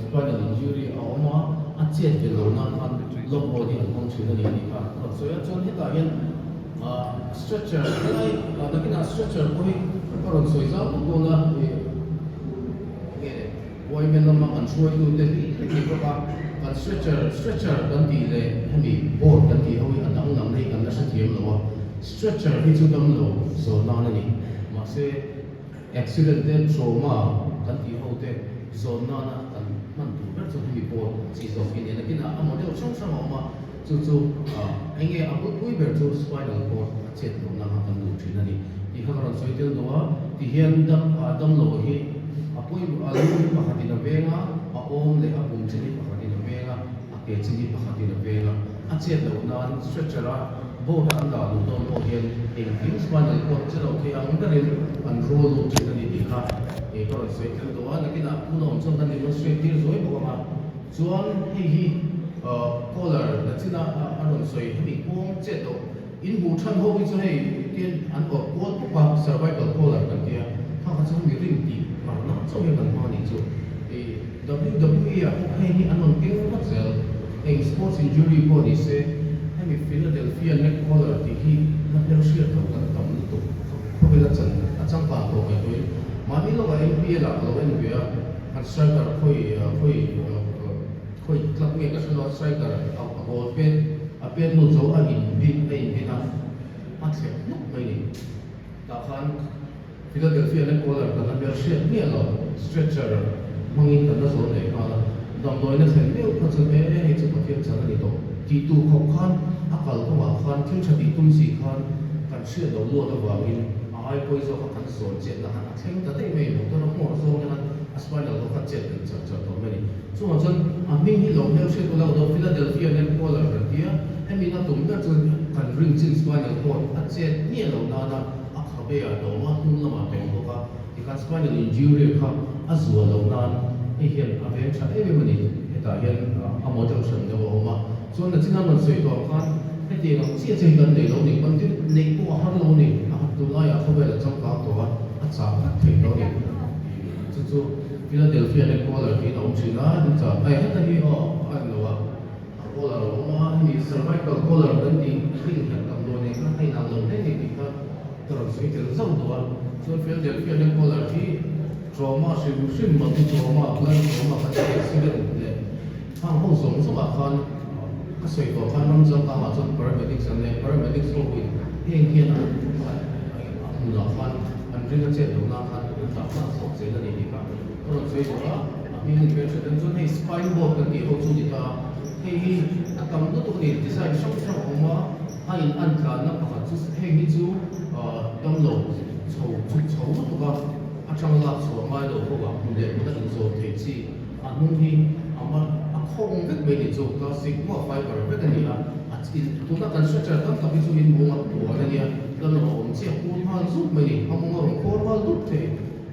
C: spinal injury a oma a chet ve lo na kan lock roll ni an hong thina ni ni kha so ya chon heta hian stretcher lai nakina stretcher koi karon soiza ko na why men lam an shoi tu te ni ko ka kan stretcher kan ti le hemi board kan ti hawi an ang nam nei kan na sa thiam lo stretcher hi chu dam lo so na ni ma se accident and trauma kan ti ho te zo na kan man tu ber chu hemi board chi zo fi ni nakina a model chong chong ma chu enge a pui ber chu spinal cord chet lo na kan lu thina ni ti kharon soi tel do ti hian dam lo hi apoi alu pakhatina venga a om le a bum chini pakhatina venga a ke chini pakhatina venga a chet lo nan stretcher a bo da an da lu don bo hian in spinal cord chelo ke ang darin an roll lo chini ni dikha e ko soi tel do na kina puno chong kan demonstrate tir zoi bo ma chuan hi collar da china aron soi hemi pom chet do in bu than ho bi chu hei tien an ko pot pa cervical collar kan tia kha kha chu mi ring ti ma na chu he kan ma ni chu e WWE a ko hei ni anon ke ma zel e sports injury ko ni se hemi Philadelphia neck collar ti hi na per shia ka kan tam ni to ko be la chan a chang pa ko mai toi ma ni lo ga NPL la lo NBA an striker khoi club me ka shlo striker a ball pen a pen no zo a in bin na atse no mai ni ta khan Philadelphia neck collar kan na ber shia ni lo stretcher mangin kan na zo nei ka dam noi na sen meu ko chu me he chu pathian chang ni to ti tu kho khan akal ko ma khan thil chati tum si khan kan shia do lo da wangin ai poi zo ka kan so jet na han theng ta te me mo to no mo zo na spinal ko ka jet cha to me ni so ma jon a min hi lo meu she to lo do Philadelphia neck collar ka tia hemi na tum ka chu kan ring chin spinal cord a jet ni lo na a kha be a do ma tum na ma to ka ti kan spinal injury ka a zuwa lo na hi hian a ve cha e me ni ta hian a model shan de wo ma so na china man sei to khan he ti lo chi che kan de lo ni pan ti nei ko har lo ni a tu la ya kho be la chang ka to a cha ka thei lo ni chu Philadelphia neck collar ki na china ni cha ai ha ta hi an lo a collar lo ma ni cervical collar kan ti thing kan tam lo ni ka ai na lo ne ni ka tro sei tel zau do a so Philadelphia neck collar ki trauma shim ma tu trauma plan trauma ka accident le ang ho song so ma khan ka sei to khan nam jang ka ma chon paramedics an le paramedics ko wi heng hian an na khan an ring che do na khan ta khan so che la ni ka ko sei do a mi ni pe chen chon hei spine board kan ti ho chu ni ta hei atam do to ni design shop ma ai an ka na pa chu hei ni chu dam lo chou to ka a chang la so mai lo ko ba de mo da in so te chi a nun hi ama a khong vek be ni chu ka sigma fiber vek ni la a chi tu na kan stretcher tam ka bi chu in mo ma to na ni la no om chi ko ma zu me ni ha mo ngor ko ma lu te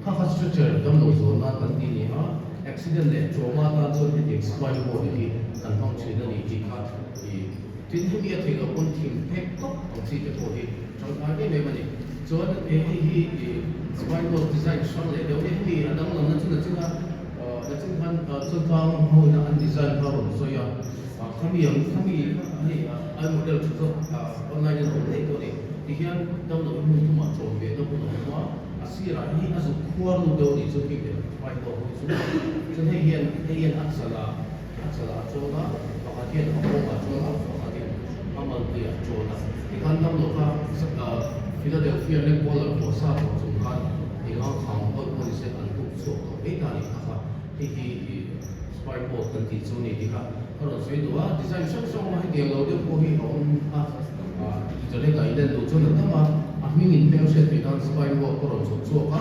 C: ka ka stretcher dam lo zo na kan ti ni ha accident le trauma ta chu ni explain mo ni kan hong chi na ni ti ka tin hi mi a thei lo kon thing pek tok ang chi te ko hi chang a ni me ma ni chuan hi spine board design strong le deu hi adang lo na chu na chinga na chin han chun thang ho na an design ha ro so ya khami ni ai model chu online no le to ni ti hian dam lo mu tu ma chom be no no ma asira hi azu khwar lu deu ni chu ki de spine board chu chun hian aksala chu na pa hian ho ma chu na pa hian amal ti chu na ti kan dam lo ka Philadelphia neck collar ko sa ko chung khan ingang khang ko se an tu so to e ta ni kha hi spine board kan ti chu ni dikha ko sei do a design shop ma hi de lo de ko hi on a jale ga iden do chun na ma a mi in pe se ti kan spine board ko ro chu ka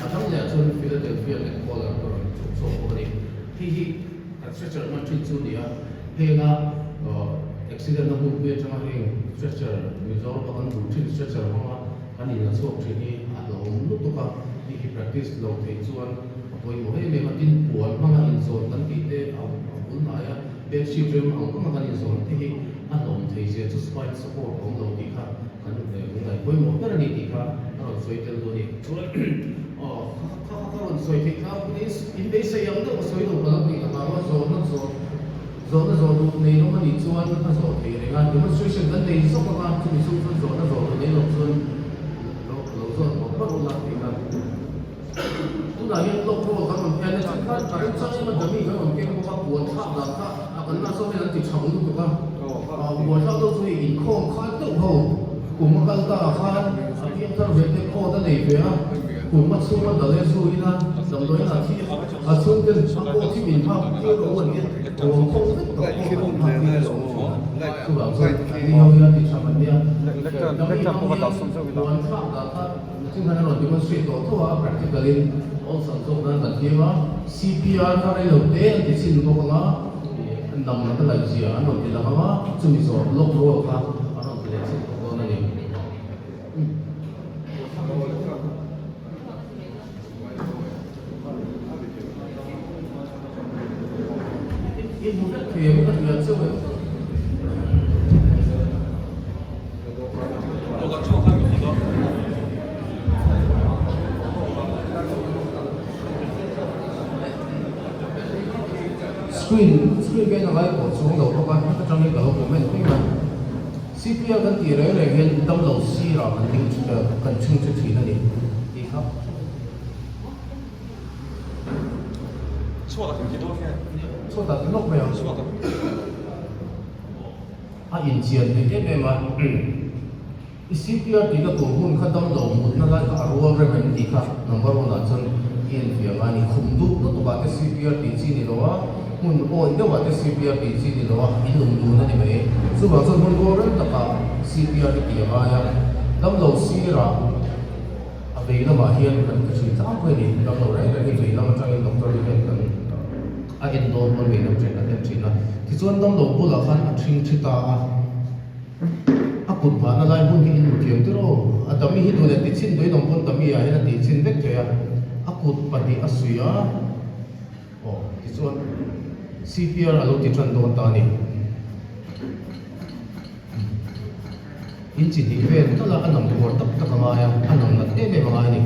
C: a thang le chun Philadelphia neck collar ko chu ko ni hi stretcher ma chu ni a he na accident na bu be chama he stretcher result pa kan bu stretcher ma ani na so thini a lo lu to ka hi practice lo thei chuan apoi mo he me matin puan manga in zone kan ti te a bul na ya เป็นชีวิตของก็มันกันส่วนที่อันนั้นที่จะจุดสปายสปอร์ตของเราดีค่ะอันนี้ไม่ได้คุยหมดนั่นนี่ดีค่ะอันนั้นสวยเต็มตัวนี่ส่วนอ๋อเขาสวยที่เขาเป็นอินเดียสยังต้องสวยดูแล้วนี่แต่ว่าโซนนั้นโซนดูในโลกมันอีกส่วนนั้นโซนที่ในงานที่มันสวยเช่นกันในสองงานที่มีส่วนนั้นโซนในโลกส่วนผมก็รู้ละที่ครับทุกอย่างยังโลกโลกกันมันแค่ในชั้นการจัดมันจะมีกันมันเก่งเพราะว่าปวดข้างหลังข้างอันนั้นโซนนั้นติดช่องถูกป่ะปวดข้างต้องช่วยอินโค้งข้างตู้เขากลุ่มมันก็ข้างที่ถ้าเวทีโค้งตั้งแต่เดียวกลุ่มมันสู้มันแต่เล่นสู้นะสำหรับอย่างที่ส่วนเป็นช่างโค้งที่มีภาพที่เราวันนี้กลุ่มโค้งที่ต่อโค้งภาพที่เราคือแบบส่วนที่เราเนี่ยติดช่องมันเนี่ยแล้วมีน้องเนี่ยปวดข้างหลังข้างซึ่งขณะเราที่มันสวยตัวทั่ว practically all สังคมนั้นแต่ที่ว่า CPR ถ้าเราเต้นที่สิ่งตัวก็ว่านำมาเป็นอะไรเสียอันนั้นที่เราว่าจะมีส่วนลบโลกครับอันนั้นเป็นสิ่งตัวนั่นเองอีกมุมนึงคือมันก็เชื่อมscreen เป็นอะไรก็ช่วงเราเพราะว่าถ้าจังนี้เราผมไม่รู้ว่า CPR กันที่เราเห็นดำเราซีเรากันดิ้งกันชุ่มชื้นนั่นเองดีครับ
D: 错的很极多天，
C: 错的นกไหมอ่ะ
D: 错的。
C: อินเดียนเนี่ยเป็นมาCPR ที่ก็ตัวหุ่นขั้นดำเราหมดนั่นแหละก็รู้ว่าเรื่องนี้ครับ number one จนอินเดียงานนี้คุมดูตัวบ้าน CPR ที่จีนนี่ว่าหุ่นโอ้ยเดี๋ยวว่า CPR ที่จีนนี่ว่าอินลุงดูนั่นเองไหมสุภาพส่วนหุ่นโบราณตะกา CPR ที่กี่ว่าอย่างดำเราซีระอะไรนั่นมาเฮียนกันก็ช่วยจ้างไปดิดำเราได้ก็ช่วยเรามาจ้างด็อกเตอร์เฮียนกันเอ็นโดนมันเป็นน้ำใจกันเต็มที่นะที่ส่วนดำเราบุหรี่ขันทิ้งชิตากุฎบ้านอะไรหุ่นที่อินดูเทียมที่เราแต่มีที่ดูเนี่ยติดชิ้นด้วยน้องคนแต่มีอะไรนะติดชิ้นเล็กเท่ากุฎปฏิอสุยาโอ้ที่ส่วน CPR เราติดชันโดนตานี่อินจิติเวนนั่นแหละอันนั้นตัวตักตักมาอ่ะอันนั้นนั่นไม่มาอ่ะนี่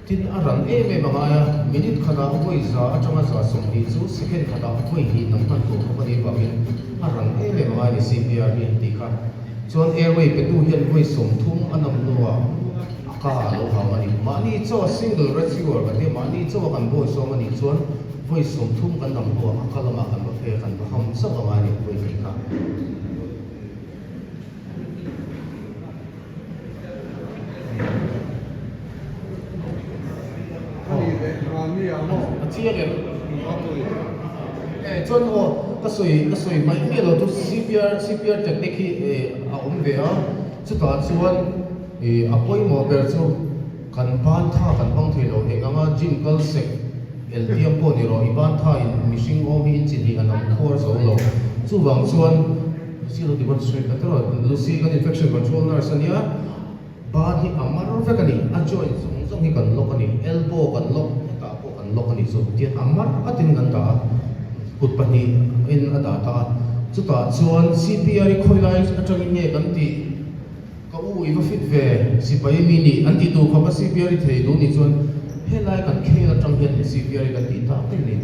C: ที่อันนั้นไม่มาอ่ะมินิขนาดไม่จ่าจังหวะส่งที่สุด second ขนาดไม่หินน้ำมันตัวเขาไม่บอกยังอันนั้นไม่มาอ่ะนี่ CPR นี่ตีค่ะส่วน airway เป็นตู้เย็นไม่ส่งทุ่งอันนั้นตัวข้าเราหามันนี่มันนี่เจ้า single receiver กันเนี่ยมันนี่เจ้ากันบ่อยส่งมันนี่ส่วนไม่ส่งทุ่งอันนั้นตัวข้าเรามากันบ่เพื่อกันบ่ทำสักวันนี่ไม่ตีค่ะที่ยังไงจนว่าก็สวยไม่เนี่ยเราทุก CPR จากเด็กที่เอาเวียสุดท้ายส่วนป่วยหมอเบลส์กันบ้านท่ากันบ้างที่เราเองว่าจิงเกิลเซ็กLTM พวกนี้เราบ้านท่ามิชิงโอมีจินที่อันนั้นคอร์สเราส่วนส่วนที่เราที่วันสุดท้ายเราลูซี่กัน infection control nurse เนี่ยบ้านที่อามาร์ฟกันนี่อันจอยส่งที่กันล็อกกันนี่ elbow กันล็อกตาโปกันล็อกกันนี่ส่วนที่อามาร์อัดกันตากุดปนีอินอัดตาสุดท้ายส่วน CPR คอยไล่อันจอยเนี่ยกันที่ก็อีกฟิตเวสิไปมินิอันที่ตัวเขาก็ CPR ที่ดูนี่ส่วนเฮ้ยไล่กันแค่ละจังเห็น CPR กันที่ตาเต็มเลย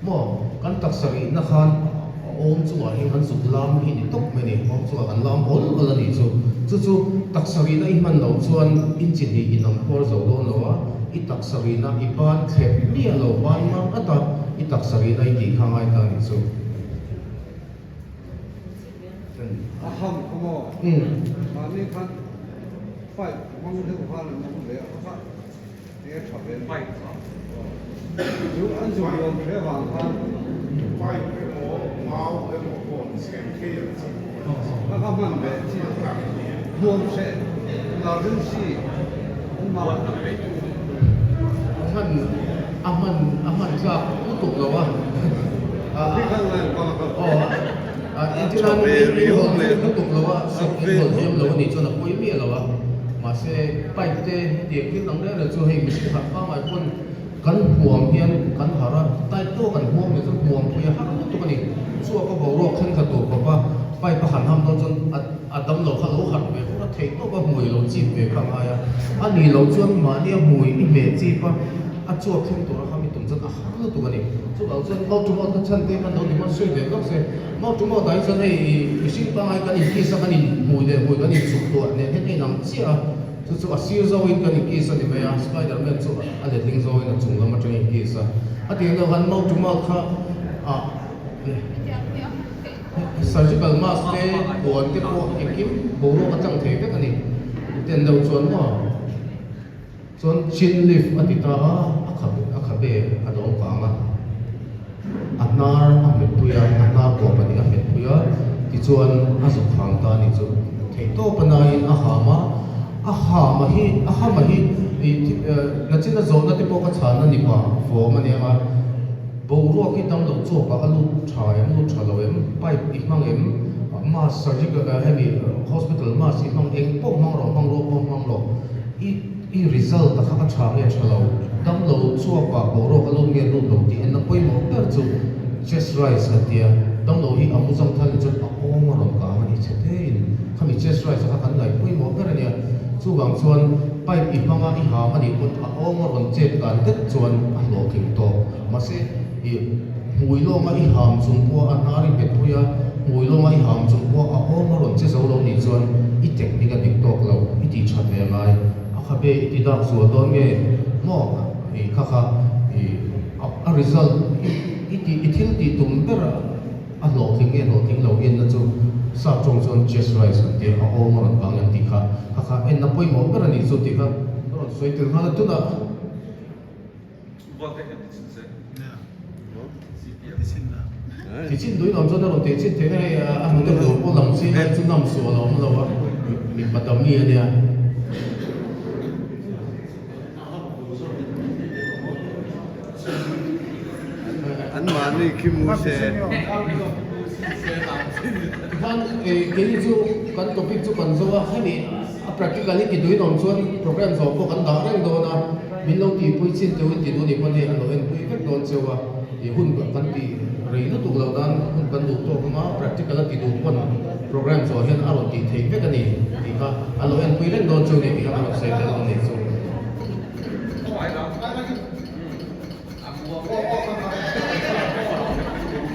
C: หมอกันตักสรีนะครับโอมจัวเห็นกันสุดลามหินตกไม่เนี่ยโอมจัวกันลามโอนกันนี่จู่ตักสรีนะอิมันเราส่วนอินจินนี่อินน้ำพอเราโดนเราว่าอิตักสรีนะอิบ้านเข็มเนี่ยเราบ้านมันอัตตาอิตักสรีนะอีกข้างไอ้ตานี่จู่
E: ห้องเขาบอกตอนนี้ท่านไฟห้องที่ผมพาเลยมันเลยเขาเนี่ยชอบเลยไฟอยู่อันสุดยอดเลยว่าท่านไฟเป็นหมอเมาเป็นหมอคนเสียงเที่ยวแล้วก็มันเป็นที่รวมเสร็จเราเรื่องที่มา
C: มันจะพูดถูกหรือว่า
E: ที่ข้างในก็
C: ที่นั่นมีคนเลยพูดถูกหรือว่าสิ่งที่เราเห็นเราเนี่ยจนเราคุยไม่หรอวะ mà sẽ bay tê tiệc cái nắng đấy là cho hình mình học qua ngoài quân cắn huồng hiền cắn hở ra tay tô cắn huồng mình rất huồng bây giờ hát lúc tôi này xua có bầu ruột khen cả tổ bà bay có hẳn ham đó chân tấm lỗ hẳn lỗ hẳn về cũng là thấy tô có mùi lỗ chìm về khang ai anh đi lỗ chân mà đi mùi đi mệt chìm pa chua khen tổ là ham tụng chân hát lúc tôi này chua lỗ chân mau chúng ta chân thế mà đâu thì mà suy về góc xe mau chúng ta thấy chân này sinh ba ai cái này kia sao cái này mùi cái này sụp tuột này hết cái nắng chia so asir zo in kan kisa ni maya Spider-Man so ale ting zo in chung lama chung kisa ati no han mau tu mau kha surgical mask te bon te po ekim boro ka chang the te kani ten do chuan mo chuan chin lift ati ta akhabe adong ka ma anar amet puya anar ko pani amet puya ti chuan azu khang ta ni chu thei to panai a hama aha mahi na china zona te poka chana ni pa fo mane ma boru ki tam lo cho pa alu thalo em pai imang em ma surgical hemi hospital ma si mang eng po mang ro i result ta kha cha nge thalo tam lo cho pa boru alu nge lu lo ti en na poi mo per chu chest rise atia tam lo hi amu jang thal chu a ong ro ka ma ni chetein khami chest rise kha kan ngai poi mo per ania chu bang chuan pai ipanga I ha mani put a ong ron chet kan tet chuan a lo king to ma se I hui lo ma I ham chung po an ari bet puya hui lo ma I ham chung po a ong ron che zo lo ni chuan I technique dik tok lo I ti chat ve ngai a kha be I ti dak zo don nge mo I kha a result I thil ti tum ber a lo ting lo in na chu sa chong chon chest rise te a ong ron bang an ti kha en na poi mo per ani chu ti kha ro soi til ha tu da ti chin doi nom chon ro te chin te nei a mu te lo po lam si na chu nam so lo lo wa mi patam ni ania
E: anh mà đi kim mua xe
C: kan kini chu kan topic chu kan zo a hani a practically ki doi nom chuan program zo po kan da reng do na min lo ti pui chin te ti do ni pan he an lo en pui vek don chewa I hun kan ti rei lu tu lo dan hun kan du to ma practical ti du pon program zo hen a lo ti thei vek ani ti ka a lo en pui reng don chu ni ti ka lo sai te don ni chu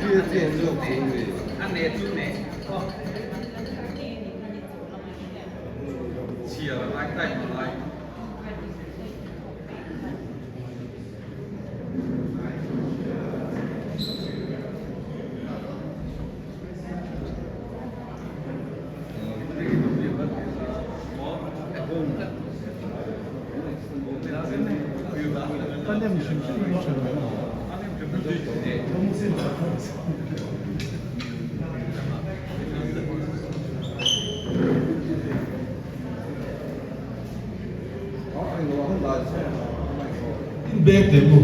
E: kia tiền được thì
D: ăn nè chút nè chia là lái tay mà lái
E: có anh nó không đợi xe
A: bek te mu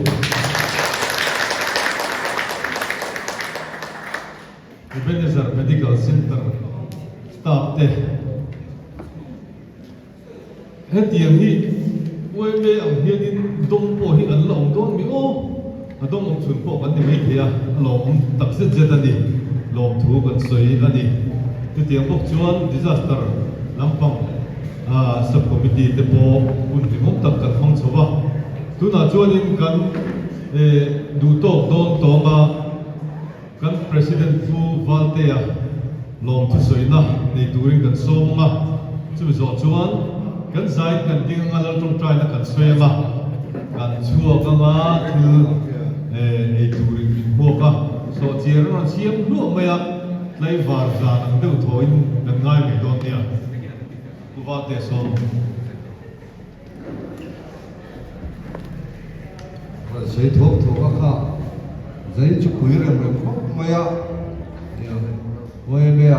A: Ebenezer Medical Center staff te hetiang hi we me ang hianin dong po hi an long don mi o adong ong chun po kan ni mai thia long tak se jet ani long thu kan soi ani hetiang bok chuan disaster lampang subcommittee te po un ti ngok tak kan hong chowa tuna chuanin kan du tok don tonga kan president fu valtea lom thu soina nei turing kan somma chu zo chuan kan zai kan ding ngal tong trai na kan soema kan chuwa ka ma thu nei turing min mo ka so chiar ron siam lu maya lai var za nang deu thoin kan ngai me don nia ku va te som
E: giấy thuốc các khả giấy chụp quý rồi mình khóc mày ạ với mẹ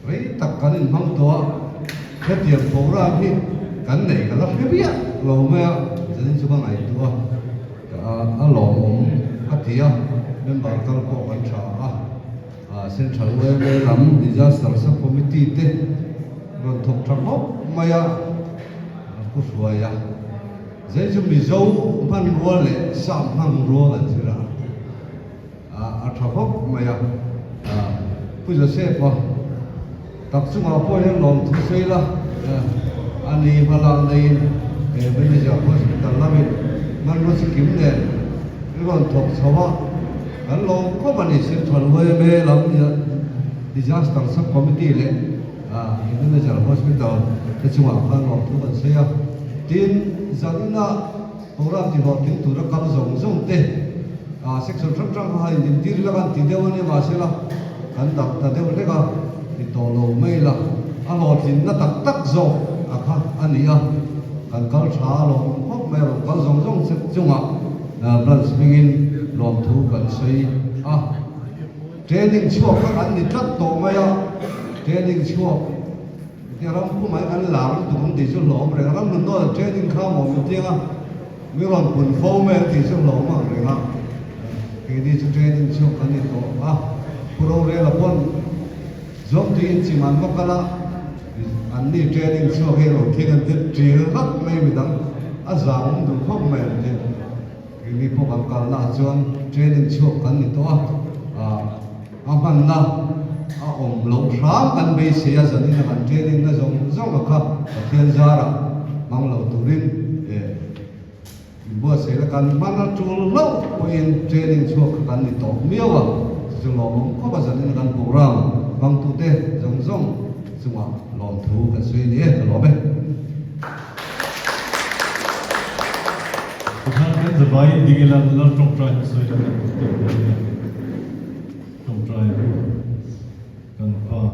E: với tất cả những mong đó hết tiền phố ra thì cái này cái lắm hết biết lâu mẹ giấy chụp bằng này đó à lâu à tiệt nên bảo tao có quan trọng Central với lắm disaster subcommittee thế còn thuộc trong hốc mày à cô suy à dễ chúng đi dâu man rùa lệ sạm hăng rùa là gì đó trong hốc mày à bây giờ sẽ qua tập trung vào coi những lòng thứ xây là anh đi vào làm đây bây giờ có tận làm việcมันรู้สึกกิมเนี่ยนี่ก็ถูกชาวบ้านกันลงก็มันนี่เสียชนเว้ยเบลล์เนี่ย disaster sub committee เลยที่นี่จะรับ hospital ที่จังหวัดกันลงทุกคนเสียทีนจากนี้นะโปรแกรมที่บอกถึงตัวรักการส่งเตะsection ช่างๆให้ยินดีแล้วกันที่เดียวนี่มาเสียละกันตัดแต่เดียวนี่ก็ที่โตโลไม่ละอันหลอดที่นั่นตักส่งค่ะอันนี้กันเขาช้าลงพวกแม่เราเขาส่งจังหวะรันสปริงลงทุกกันใช้เทรนนิ่งชั่วกันนี่จัดโตไหมเทรนนิ่งชั่วที่เราผู้หมายกันหลังตุ่มตีชั่วหลงเลยเรามันโดนเทรนนิ่งข้าวหมดจริงไม่รอนผลโฟมแม่ตีชั่วหลงมากเลยครับที่นี่เทรนนิ่งชั่วกันนี่โตพวกเราเรียนละคนจบที่จิมันก็กันละอันนี้เทรนนิ่งชั่วให้เราที่กันจีรักไม่มีดังสาวดูพวกแม่เนี่ยที่นี่พวกกันกันละจวนเทรนนิ่งชั่วกันนี่ตัวมันนะลงช้างกันไปเสียสันนิษฐานเทรนนิ่งนะส่งกับเทียนจาระมังเราตุรินบัวเสียกันมันจูนเล่าเป็นเทรนนิ่งชั่วกันนี่ตัวเมียวจึงลงก็ภาษาในการโปรแกรมบางตัวเต้ส่งจังหวะลองถูกันสวยนี่ตลอดไหม
A: ท่านเป็นสบายดีกันแล้วตรงใจสวยจังเลยตรงใจกัน